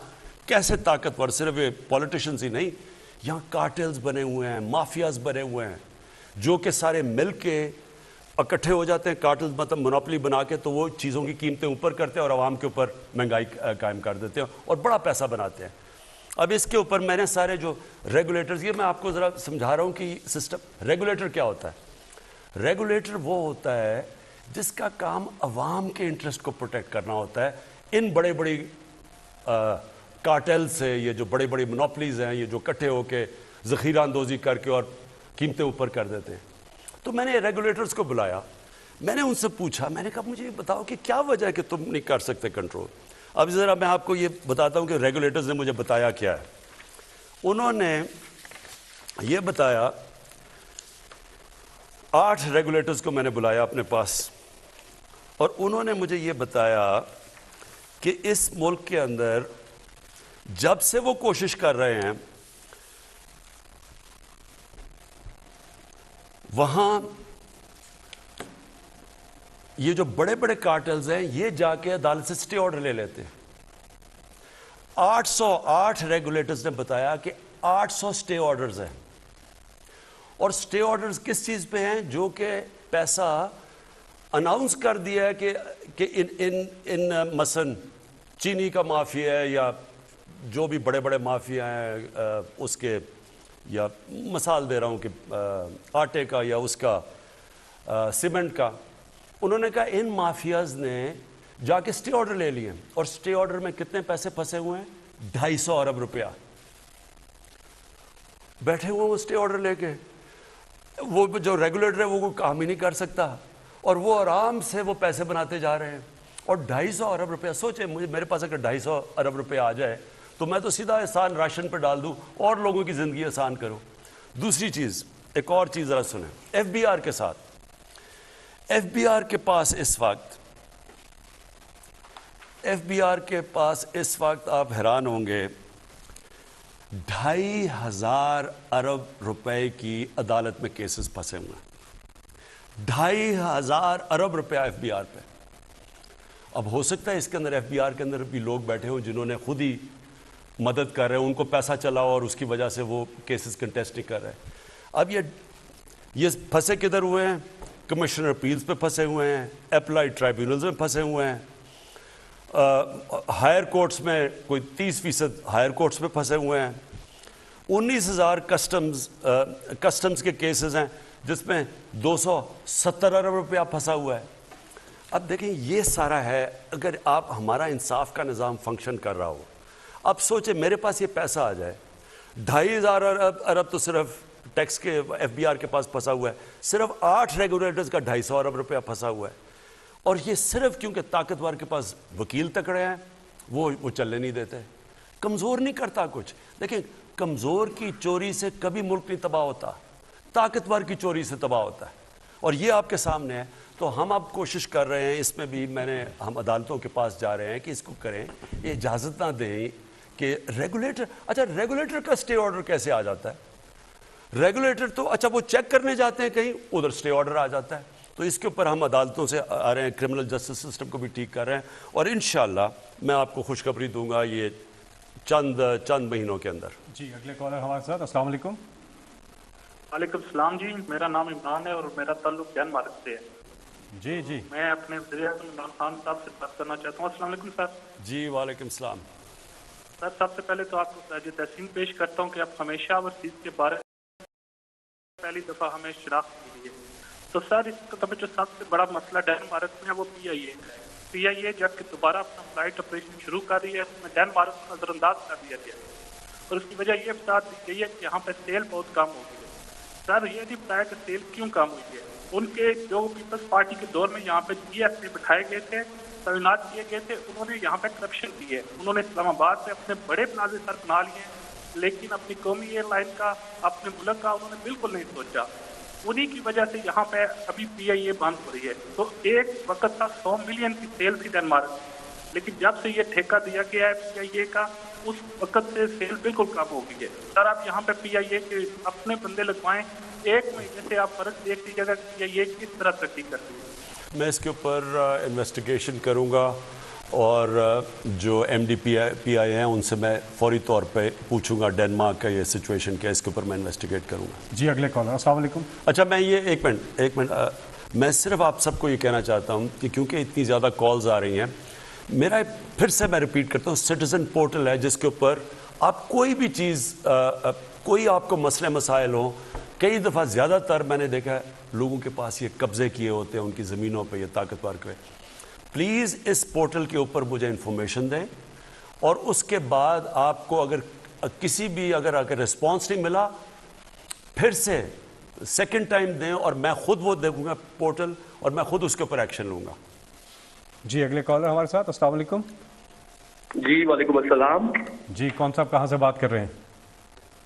کیسے طاقتور, صرف پولیٹیشنز ہی نہیں, یہاں کارٹلز بنے ہوئے ہیں, مافیاز بنے ہوئے ہیں, جو کہ سارے مل کے اکٹھے ہو جاتے ہیں. کارٹلز مطلب مونوپلی بنا کے, تو وہ چیزوں کی قیمتیں اوپر کرتے ہیں اور عوام کے اوپر مہنگائی قائم کر دیتے ہیں اور بڑا پیسہ بناتے ہیں. اب اس کے اوپر میں نے سارے جو ریگولیٹرز, یہ میں آپ کو ذرا سمجھا رہا ہوں کہ سسٹم, ریگولیٹر کیا ہوتا ہے. ریگولیٹر وہ ہوتا ہے جس کا کام عوام کے انٹرسٹ کو پروٹیکٹ کرنا ہوتا ہے. ان بڑے بڑی کارٹل سے, یہ جو بڑے بڑی مونوپلیز ہیں, یہ جو اکٹھے ہو کے ذخیرہ اندوزی کر کے اور قیمتیں اوپر کر دیتے ہیں. تو میں نے ریگولیٹرز کو بلایا, میں نے ان سے پوچھا, میں نے کہا مجھے بتاؤ کہ کیا وجہ ہے کہ تم نہیں کر سکتے کنٹرول. اب ذرا میں آپ کو یہ بتاتا ہوں کہ ریگولیٹرز نے مجھے بتایا کیا ہے. انہوں نے یہ بتایا, 8 ریگولیٹرز کو میں نے بلایا اپنے پاس, اور انہوں نے مجھے یہ بتایا کہ اس ملک کے اندر جب سے وہ کوشش کر رہے ہیں وہاں یہ جو بڑے بڑے کارٹلز ہیں یہ جا کے عدالت سے سٹے آرڈر لے لیتے ہیں. 808 ریگولیٹرز نے بتایا کہ 800 سٹے آرڈرز ہیں. اور سٹے آرڈرز کس چیز پہ ہیں؟ جو کہ پیسہ اناؤنس کر دیا ہے کہ ان مثلا چینی کا مافیا ہے یا جو بھی بڑے بڑے مافیا ہیں اس کے, یا مثال دے رہا ہوں کہ آٹے کا یا اس کا سیمنٹ کا, انہوں نے کہا ان مافیاز نے جا کے سٹے آرڈر لے لیے. اور سٹے آرڈر میں کتنے پیسے پھنسے ہوئے ہیں؟ 250 ارب روپیہ بیٹھے ہوئے وہ سٹے آرڈر لے کے. وہ جو ریگولیٹر ہے وہ کوئی کام ہی نہیں کر سکتا, اور وہ آرام سے وہ پیسے بناتے جا رہے ہیں. اور 250 ارب روپیہ, سوچیں میرے پاس اگر 250 ارب روپیہ آ جائے تو میں تو سیدھا احسان راشن پہ ڈال دوں اور لوگوں کی زندگی آسان کرو. دوسری چیز، ایک اور چیز ذرا سنیں. ایف بی آر کے ساتھ، ایف بی آر کے پاس اس وقت آپ حیران ہوں گے 2,500 ارب روپے کی عدالت میں کیسز پھنسے ہوئے ہیں. 2,500 ارب روپے ایف بی آر پہ. اب ہو سکتا ہے اس کے اندر ایف بی آر کے اندر بھی لوگ بیٹھے ہوں جنہوں نے خود ہی مدد کر رہے ہیں، ان کو پیسہ چلاؤ اور اس کی وجہ سے وہ کیسز کنٹیسٹ نہیں کر رہے. اب یہ پھنسے کدھر ہوئے ہیں؟ کمشنر اپیلز پہ پھنسے ہوئے ہیں، اپلائڈ ٹرائبیونلز میں پھنسے ہوئے ہیں، ہائر کورٹس میں کوئی 30% ہائر کورٹس میں پھنسے ہوئے ہیں. 19,000 کسٹمز کے کیسز ہیں جس میں 270 ارب روپیہ پھنسا ہوا ہے. اب دیکھیں یہ سارا ہے. اگر آپ ہمارا انصاف کا نظام فنکشن کر رہا ہو، اب سوچیں میرے پاس یہ پیسہ آ جائے، 2,500 ارب تو صرف ٹیکس کے ایف بی آر کے پاس پھنسا ہوا ہے، صرف 8 ریگولیٹرز کا 250 ارب روپیہ پھنسا ہوا ہے. اور یہ صرف کیونکہ طاقتور کے پاس وکیل تکڑے ہیں، وہ چلنے نہیں دیتے. کمزور نہیں کرتا کچھ. دیکھیں کمزور کی چوری سے کبھی ملک نہیں تباہ ہوتا، طاقتور کی چوری سے تباہ ہوتا ہے. اور یہ آپ کے سامنے ہے. تو ہم اب کوشش کر رہے ہیں، اس میں بھی ہم عدالتوں کے پاس جا رہے ہیں کہ اس کو کریں، یہ اجازت نہ دیں کہ ریگولیٹر کا سٹے آرڈر کیسے آ جاتا ہے؟ ریگولیٹر تو وہ چیک کرنے جاتے ہیں کہیں، ادھر سٹے آرڈر آ جاتا ہے. تو اس کے اوپر ہم عدالتوں سے آ رہے ہیں، کرمنل جسٹس سسٹم کو بھی ٹھیک کر رہے ہیں. اور انشاءاللہ میں آپ کو خوشخبری دوں گا یہ چند مہینوں کے اندر. جی اگلے کالر ہمارے ساتھ. السلام علیکم. وعلیکم السلام جی، میرا نام عمران ہے اور میرا تعلق ڈینمارک سے ہے. جی میں اپنے وزیر اعظم عمران خان صاحب سے بات کرنا چاہتا ہوں. السلام علیکم سر. جی وعلیکم السلام. سر سب سے پہلے تو آپ کو خراج تحسین پیش کرتا ہوں کہ آپ ہمیشہ اوورسیز کے بارے میں پہلی دفعہ ہمیں شناخت ملی ہے. تو سر اس کا جو سب سے بڑا مسئلہ ڈینمارک میں ہے وہ پی آئی اے جب کہ دوبارہ اپنا فلائٹ آپریشن شروع کر رہی ہے، اس میں ڈینمارک کو نظر انداز کر دیا گیا اور اس کی وجہ یہ بتا دی گئی ہے کہ یہاں پہ سیل بہت کم ہو گئی ہے. سر یہ نہیں بتایا کہ سیل کیوں کم ہوئی ہے. ان کے جو پیپلز پارٹی کے دور میں یہاں پہ جی ایس پہ بٹھائے گئے تھے، تعینات کیے گئے تھے، انہوں نے یہاں پہ کرپشن کی ہے. انہوں نے اسلام آباد میں اپنے بڑے پلازے سر بنا لیے ہیں، لیکن اپنی قومی ایئر لائن کا، اپنے ملک کا انہوں نے بالکل نہیں سوچا. انہی کی وجہ سے یہاں پہ ابھی پی آئی اے بند ہو رہی ہے. تو ایک وقت تھا 100 ملین کی سیل تھی ڈینمارک، لیکن جب سے یہ ٹھیکہ دیا گیا ہے پی آئی اے کا، اس وقت سے سیل بالکل کم ہو گئی ہے. سر آپ یہاں پہ پی آئی اے کے اپنے بندے لگوائیں، 1 مہینے سے آپ فرق دیکھ لیجیے گا کہ یہ کس طرح ترقی کرتی ہے. میں اس کے اوپر انویسٹیگیشن کروں گا اور جو ایم ڈی پی آئی ہیں ان سے میں فوری طور پہ پوچھوں گا ڈینمارک کا یہ سچویشن کیا ہے، اس کے اوپر میں انویسٹیگیٹ کروں گا. جی اگلے کالر. السلام علیکم. اچھا میں یہ ایک منٹ میں صرف آپ سب کو یہ کہنا چاہتا ہوں کہ کیونکہ اتنی زیادہ کالز آ رہی ہیں، میرا پھر سے میں ریپیٹ کرتا ہوں، سٹیزن پورٹل ہے جس کے اوپر آپ کوئی بھی چیز، کوئی آپ کو مسئلے مسائل ہوں. کئی دفعہ زیادہ تر میں نے دیکھا ہے لوگوں کے پاس یہ قبضے کیے ہوتے ہیں ان کی زمینوں پہ، یہ طاقتور کے. پلیز اس پورٹل کے اوپر مجھے انفارمیشن دیں اور اس کے بعد آپ کو اگر کسی بھی اگر رسپانس نہیں ملا پھر سے سیکنڈ ٹائم دیں اور میں خود وہ دیکھوں گا پورٹل اور میں خود اس کے اوپر ایکشن لوں گا. جی اگلے کالر ہمارے ساتھ. السلام علیکم. جی وعلیکم السلام. جی کون صاحب کہاں سے بات کر رہے ہیں؟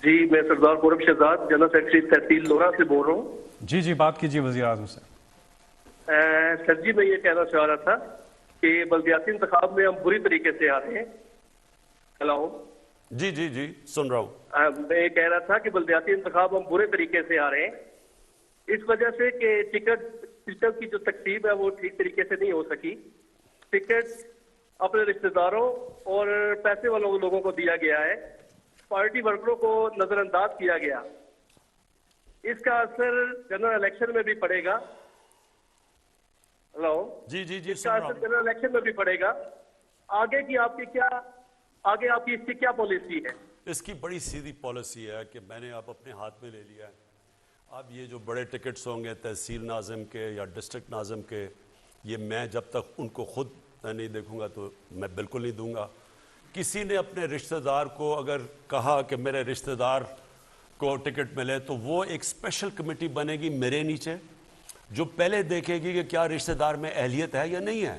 جی میں سردار قرب شہزاد جنرل سیکرٹری تحصیل لورا سے بول رہا ہوں. جی بات کیجیے وزیر اعظم سے. سر جی میں یہ کہنا چاہ رہا تھا کہ بلدیاتی انتخاب میں ہم بری طریقے سے آ رہے ہیں. ہلو. جی سن رہا ہوں. میں یہ کہہ رہا تھا کہ بلدیاتی انتخاب ہم برے طریقے سے آ رہے ہیں اس وجہ سے کہ ٹکٹ سسٹم کی جو تقسیم ہے وہ ٹھیک طریقے سے نہیں ہو سکی. ٹکٹ اپنے رشتہ داروں اور پیسے والوں لوگوں کو دیا گیا ہے، پارٹی ورکروں کو نظر انداز کیا گیا. اس کا اثر جنرل الیکشن میں بھی پڑے گا. ہلو. جی اس کا اثر جنرل الیکشن میں بھی پڑے گا. آگے آپ کی اس کی کیا پالیسی ہے؟ اس کی بڑی سیدھی پالیسی ہے کہ میں نے اب اپنے ہاتھ میں لے لیا ہے. اب یہ جو بڑے ٹکٹس ہوں گے تحصیل ناظم کے یا ڈسٹرکٹ ناظم کے، یہ میں جب تک ان کو خود نہیں دیکھوں گا تو میں بالکل نہیں دوں گا. کسی نے اپنے رشتہ دار کو اگر کہا کہ میرے رشتہ دار کو ٹکٹ ملے تو وہ ایک اسپیشل کمیٹی بنے گی میرے نیچے جو پہلے دیکھے گی کہ کیا رشتہ دار میں اہلیت ہے یا نہیں ہے.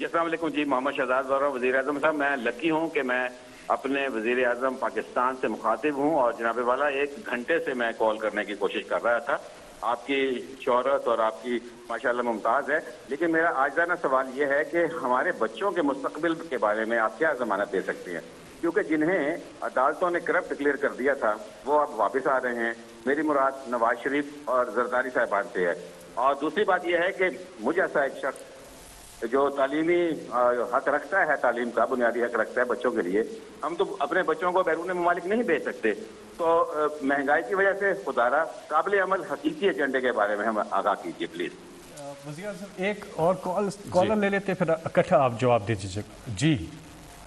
جی السلام علیکم جی، محمد شہزاد بول رہا ہوں وزیر اعظم صاحب. میں لکی ہوں کہ میں اپنے وزیر اعظم پاکستان سے مخاطب ہوں اور جناب والا 1 گھنٹے سے میں کال کرنے کی کوشش کر رہا تھا. آپ کی شہرت اور آپ کی ماشاءاللہ ممتاز ہے، لیکن میرا آجزانہ سوال یہ ہے کہ ہمارے بچوں کے مستقبل کے بارے میں آپ کیا ضمانت دے سکتے ہیں؟ کیونکہ جنہیں عدالتوں نے کرپٹ ڈکلیئر کر دیا تھا وہ اب واپس آ رہے ہیں. میری مراد نواز شریف اور زرداری صاحبان سے ہے. اور دوسری بات یہ ہے کہ مجھے ایسا ایک شخص جو تعلیمی حق رکھتا ہے، تعلیم کا بنیادی حق رکھتا ہے بچوں کے لیے، ہم تو اپنے بچوں کو بیرون ممالک نہیں بھیج سکتے. تو مہنگائی کی وجہ سے خدارہ قابل عمل حقیقی ایجنڈے کے بارے میں ہم آگاہ کیجیے پلیز. وزیر اعظم ایک اور کالر لے لیتے پھر اکٹھا آپ جواب دے دیجیے. جی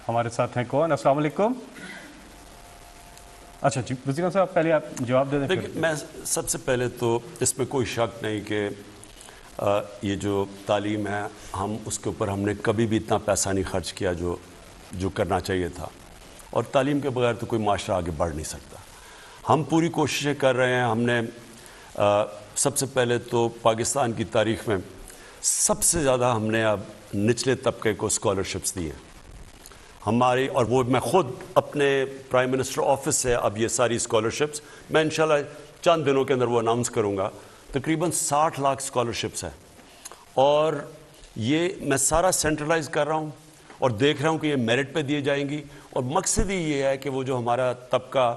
ہمارے ساتھ ہیں کون؟ السلام علیکم. اچھا جی وزیر صاحب پہلے آپ جواب دے دیں. دیکھیں میں سب سے پہلے تو اس میں کوئی شک نہیں کہ یہ جو تعلیم ہے ہم اس کے اوپر ہم نے کبھی بھی اتنا پیسہ نہیں خرچ کیا جو کرنا چاہیے تھا، اور تعلیم کے بغیر تو کوئی معاشرہ آگے بڑھ نہیں سکتا. ہم پوری کوششیں کر رہے ہیں. ہم نے سب سے پہلے تو پاکستان کی تاریخ میں سب سے زیادہ ہم نے اب نچلے طبقے کو اسکالرشپس دی ہیں ہماری، اور وہ میں خود اپنے پرائم منسٹر آفس سے اب یہ ساری اسکالرشپس میں انشاءاللہ چند دنوں کے اندر وہ اناؤنس کروں گا. تقریباً 60 لاکھ اسکالرشپس ہیں، اور یہ میں سارا سینٹرلائز کر رہا ہوں اور دیکھ رہا ہوں کہ یہ میرٹ پہ دیے جائیں گی. اور مقصد ہی یہ ہے کہ وہ جو ہمارا طبقہ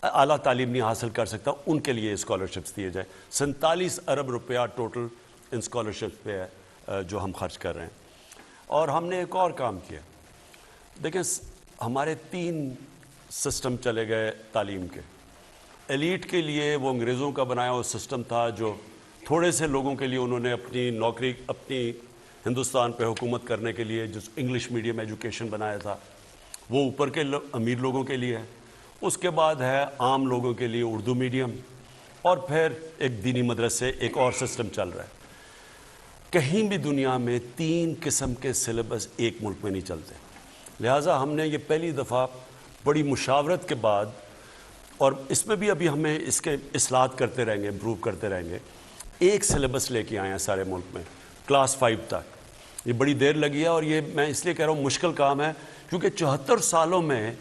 اعلیٰ تعلیم نہیں حاصل کر سکتا ان کے لیے اسکالرشپس دیے جائیں. 47 ارب روپیہ ٹوٹل ان اسکالرشپس پہ ہے جو ہم خرچ کر رہے ہیں. اور ہم نے ایک اور کام کیا. دیکھیں ہمارے 3 سسٹم چلے گئے تعلیم کے. ایلیٹ کے لیے وہ انگریزوں کا بنایا ہوا سسٹم تھا جو تھوڑے سے لوگوں کے لیے انہوں نے اپنی نوکری اپنی ہندوستان پہ حکومت کرنے کے لیے جو انگلش میڈیم ایجوکیشن بنایا تھا وہ اوپر کے امیر لوگوں کے لیے ہے. اس کے بعد ہے عام لوگوں کے لیے اردو میڈیم، اور پھر ایک دینی مدرسے ایک اور سسٹم چل رہا ہے. کہیں بھی دنیا میں 3 قسم کے سلیبس ایک ملک میں نہیں چلتے. لہٰذا ہم نے یہ پہلی دفعہ بڑی مشاورت کے بعد، اور اس میں بھی ابھی ہمیں اس کے اصلاحات کرتے رہیں گے، امپروو کرتے رہیں گے، ایک سلیبس لے کے آئے ہیں سارے ملک میں کلاس 5 تک. یہ بڑی دیر لگی ہے، اور یہ میں اس لیے کہہ رہا ہوں مشکل کام ہے کیونکہ 74 سالوں میں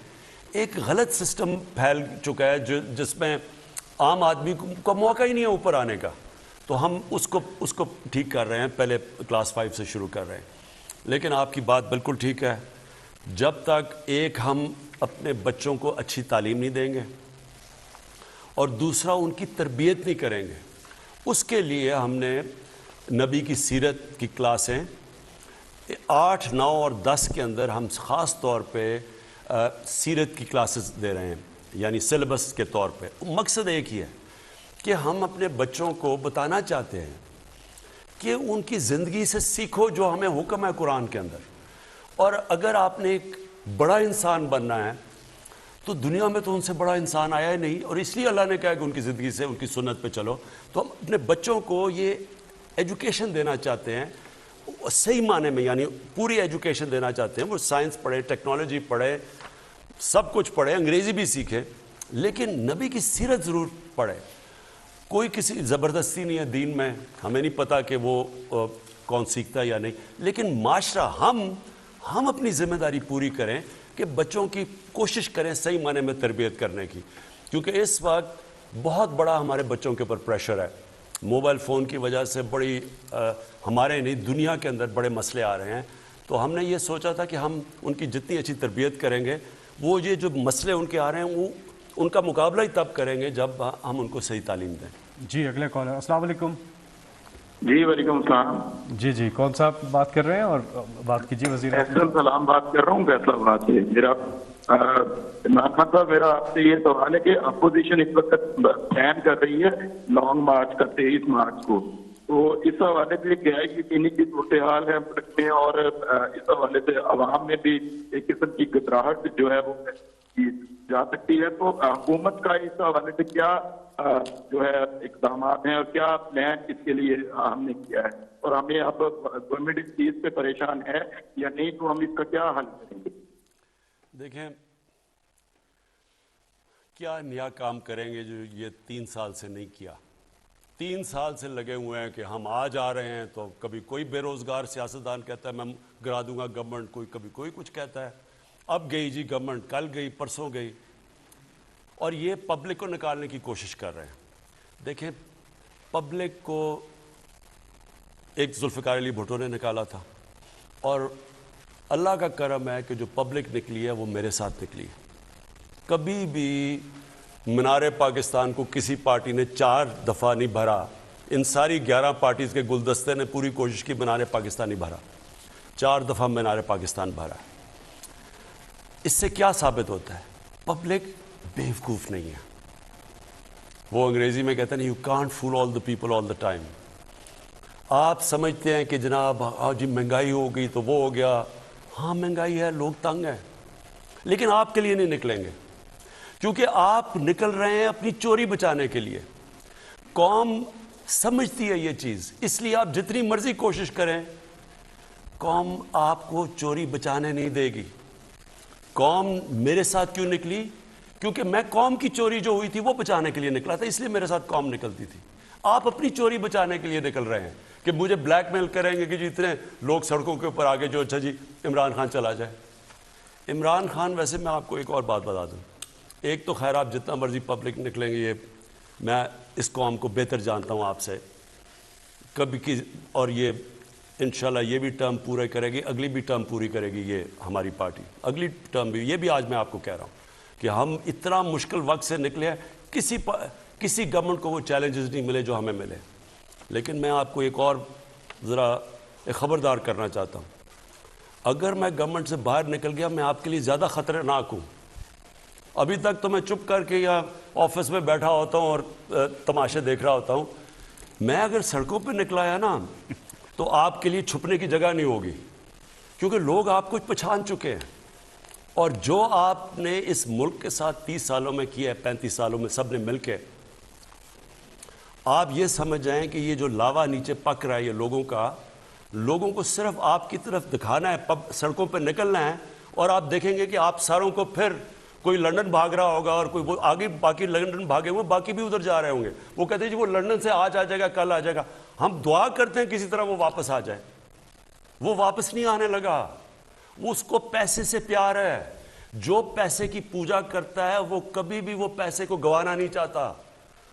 ایک غلط سسٹم پھیل چکا ہے جس میں عام آدمی کو موقع ہی نہیں ہے اوپر آنے کا. تو ہم اس کو ٹھیک کر رہے ہیں، پہلے کلاس 5 سے شروع کر رہے ہیں. لیکن آپ کی بات بالکل ٹھیک ہے، جب تک ایک ہم اپنے بچوں کو اچھی تعلیم نہیں دیں گے اور دوسرا ان کی تربیت نہیں کریں گے، اس کے لیے ہم نے نبی کی سیرت کی کلاسیں 8، 9 اور 10 کے اندر ہم خاص طور پہ سیرت کی کلاسز دے رہے ہیں، یعنی سلیبس کے طور پہ. مقصد ایک ہی ہے کہ ہم اپنے بچوں کو بتانا چاہتے ہیں کہ ان کی زندگی سے سیکھو جو ہمیں حکم ہے قرآن کے اندر. اور اگر آپ نے ایک بڑا انسان بننا ہے تو دنیا میں تو ان سے بڑا انسان آیا ہی نہیں، اور اس لیے اللہ نے کہا کہ ان کی زندگی سے ان کی سنت پہ چلو. تو ہم اپنے بچوں کو یہ ایجوکیشن دینا چاہتے ہیں صحیح معنی میں، یعنی پوری ایجوکیشن دینا چاہتے ہیں. وہ سائنس پڑھے، ٹیکنالوجی پڑھے، سب کچھ پڑھے، انگریزی بھی سیکھے، لیکن نبی کی سیرت ضرور پڑھے. کوئی کسی زبردستی نہیں ہے دین میں، ہمیں نہیں پتہ کہ وہ کون سیکھتا ہے یا نہیں، لیکن معاشرہ ہم اپنی ذمہ داری پوری کریں کہ بچوں کی کوشش کریں صحیح معنی میں تربیت کرنے کی. کیونکہ اس وقت بہت بڑا ہمارے بچوں کے اوپر پریشر ہے. موبائل فون کی وجہ سے بڑی ہمارے نہیں دنیا کے اندر بڑے مسئلے آ رہے ہیں. تو ہم نے یہ سوچا تھا کہ ہم ان کی جتنی اچھی تربیت کریں گے، وہ یہ جو مسئلے ان کے آ رہے ہیں وہ ان کا مقابلہ ہی تب کریں گے جب ہم ان کو صحیح تعلیم دیں. جی اگلے کالر. السلام علیکم. جی وعلیکم السلام. جی کون صاحب بات کر رہے ہیں اور بات کیجیے. وزیر سلام بات کر رہا ہوں فیصلہ آباد سے. میرا عمران خان صاحب میرا آپ سے یہ سوال ہے کہ اپوزیشن اس وقت بیان کر رہی ہے لانگ مارچ کا 23 مارچ کو، تو اس حوالے سے کیا ہے کہ چینی کی صورتحال ہے ملک میں، اور اس حوالے سے عوام میں بھی ایک قسم کی گھبراہٹ جو ہے وہ جا سکتی ہے. تو حکومت کا اس حوالے سے کیا جو ہے اقدامات ہیں اور کیا پلان اس کے لیے ہم نے کیا ہے، اور ہمیں اب گورنمنٹ اس چیز پہ پریشان ہے یا نہیں، تو ہم اس کا کیا حل کریں گے؟ دیکھیں کیا نیا کام کریں گے جو یہ 3 سال سے نہیں کیا. 3 سال سے لگے ہوئے ہیں کہ ہم آ جا رہے ہیں تو کبھی کوئی بے روزگار سیاستدان کہتا ہے میں گرا دوں گا گورنمنٹ، کبھی کوئی کچھ کہتا ہے. اب گئی جی گورنمنٹ، کل گئی، پرسوں گئی، اور یہ پبلک کو نکالنے کی کوشش کر رہے ہیں. دیکھیں پبلک کو ایک ذوالفقار علی بھٹو نے نکالا تھا، اور اللہ کا کرم ہے کہ جو پبلک نکلی ہے وہ میرے ساتھ نکلی. کبھی بھی مینار پاکستان کو کسی پارٹی نے 4 دفعہ نہیں بھرا. ان ساری 11 پارٹیز کے گلدستے نے پوری کوشش کی مینار پاکستان نہیں بھرا. 4 دفعہ مینار پاکستان بھرا. اس سے کیا ثابت ہوتا ہے؟ پبلک بیوقوف نہیں ہے. وہ انگریزی میں کہتے ہیں you can't fool all the people all the time. آپ سمجھتے ہیں کہ جناب جی مہنگائی ہو گئی تو وہ ہو گیا. ہاں مہنگائی ہے، لوگ تنگ ہیں، لیکن آپ کے لیے نہیں نکلیں گے، کیونکہ آپ نکل رہے ہیں اپنی چوری بچانے کے لیے. قوم سمجھتی ہے یہ چیز، اس لیے آپ جتنی مرضی کوشش کریں قوم آپ کو چوری بچانے نہیں دے گی. قوم میرے ساتھ کیوں نکلی؟ کیونکہ میں قوم کی چوری جو ہوئی تھی وہ بچانے کے لیے نکلا تھا، اس لیے میرے ساتھ قوم نکلتی تھی. آپ اپنی چوری بچانے کے لیے نکل رہے ہیں کہ مجھے بلیک میل کریں گے کہ جی اتنے لوگ سڑکوں کے اوپر آگے جو اچھا جی عمران خان چلا جائے. عمران خان، ویسے میں آپ کو ایک اور بات بتا دوں، ایک تو خیر آپ جتنا مرضی پبلک نکلیں گے، یہ میں اس قوم کو بہتر جانتا ہوں آپ سے کبھی کی، اور یہ انشاءاللہ یہ بھی ٹرم پورا کرے گی، اگلی بھی ٹرم پوری کرے گی یہ ہماری پارٹی، اگلی ٹرم بھی. یہ بھی آج میں آپ کو کہہ رہا ہوں کہ ہم اتنا مشکل وقت سے نکلے ہیں، کسی گورنمنٹ کو وہ چیلنجز نہیں ملے جو ہمیں ملے. لیکن میں آپ کو ایک اور ذرا ایک خبردار کرنا چاہتا ہوں. اگر میں گورنمنٹ سے باہر نکل گیا میں آپ کے لیے زیادہ خطرناک ہوں. ابھی تک تو میں چپ کر کے یا آفس میں بیٹھا ہوتا ہوں اور تماشے دیکھ رہا ہوتا ہوں. میں اگر سڑکوں پہ نکلا ہے نا تو آپ کے لیے چھپنے کی جگہ نہیں ہوگی، کیونکہ لوگ آپ کو پہچان چکے ہیں. اور جو آپ نے اس ملک کے ساتھ 30 سالوں میں کیا ہے، 35 سالوں میں سب نے مل کے، آپ یہ سمجھ جائیں کہ یہ جو لاوا نیچے پک رہا ہے یہ لوگوں کو صرف آپ کی طرف دکھانا ہے، سڑکوں پہ نکلنا ہے، اور آپ دیکھیں گے کہ آپ ساروں کو پھر کوئی لندن بھاگ رہا ہوگا اور کوئی وہ آگے باقی لندن بھاگے ہوئے، باقی بھی ادھر جا رہے ہوں گے. وہ کہتے ہیں جی وہ لندن سے آج آ جائے گا، کل آ جائے گا. ہم دعا کرتے ہیں کسی طرح وہ واپس آ جائے. وہ واپس نہیں آنے لگا. اس کو پیسے سے پیار ہے. جو پیسے کی پوجا کرتا ہے وہ کبھی بھی وہ پیسے کو گوانا نہیں چاہتا.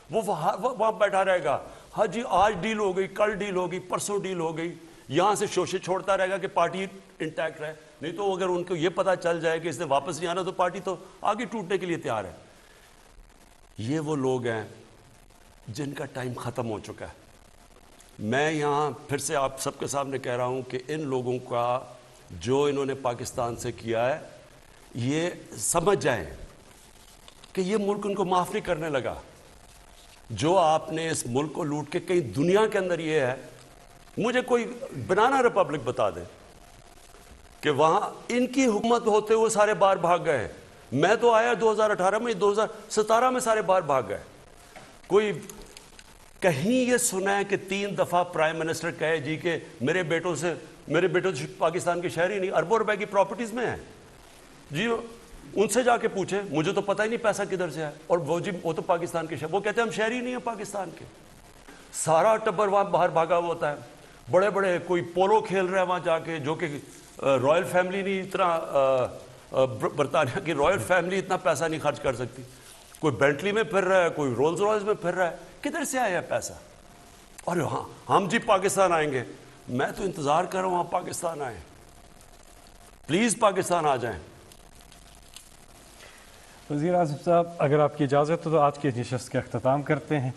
وہ وہاں بیٹھا رہے گا، ہاں جی آج ڈیل ہو گئی، کل ڈیل ہو گئی، پرسوں ڈیل ہو گئی، یہاں سے شوشے چھوڑتا رہے گا کہ پارٹی انٹیکٹ رہے. نہیں تو اگر ان کو یہ پتا چل جائے کہ اس نے واپس نہیں آنا تو پارٹی تو آگے ٹوٹنے کے لیے تیار ہے. یہ وہ لوگ ہیں جن کا ٹائم ختم ہو چکا ہے. میں یہاں پھر سے آپ سب کے سامنے کہہ رہا ہوں کہ ان لوگوں کا جو انہوں نے پاکستان سے کیا ہے یہ سمجھ جائیں کہ یہ ملک ان کو معاف نہیں کرنے لگا. جو آپ نے اس ملک کو لوٹ کے کہیں دنیا کے اندر یہ ہے، مجھے کوئی بنانا ریپبلک بتا دے کہ وہاں ان کی حکومت ہوتے ہوئے سارے باہر بھاگ گئے. میں تو آیا 2018 میں، 2017 میں سارے باہر بھاگ گئے. کوئی کہیں یہ سنا ہے کہ 3 دفعہ پرائم منسٹر کہے جی کہ میرے بیٹوں سے پاکستان کے شہری نہیں، اربوں روپے کی پراپرٹیز میں ہیں جی، ان سے جا کے پوچھیں، مجھے تو پتہ ہی نہیں پیسہ کدھر سے ہے. اور وہ جی وہ تو پاکستان کے شہر، وہ کہتے ہیں ہم شہری نہیں ہیں پاکستان کے. سارا ٹبر وہاں باہر بھاگا ہوا ہوتا ہے. بڑے بڑے کوئی پولو کھیل رہے ہیں وہاں جا کے، جو کہ رائل فیملی نہیں اتنا، برطانیہ کی رائل فیملی اتنا پیسہ نہیں خرچ کر سکتی. کوئی بینٹلی میں پھر رہا ہے، کوئی رولز رائس میں پھر رہا ہے. کدھر سے آیا پیسہ؟ اور ہاں ہم جی پاکستان آئیں گے. میں تو انتظار کر رہا ہوں آپ پاکستان آئیں، پلیز پاکستان آ جائیں. وزیر اعظم صاحب اگر آپ کی اجازت ہو تو آج کی نشست کا اختتام کرتے ہیں.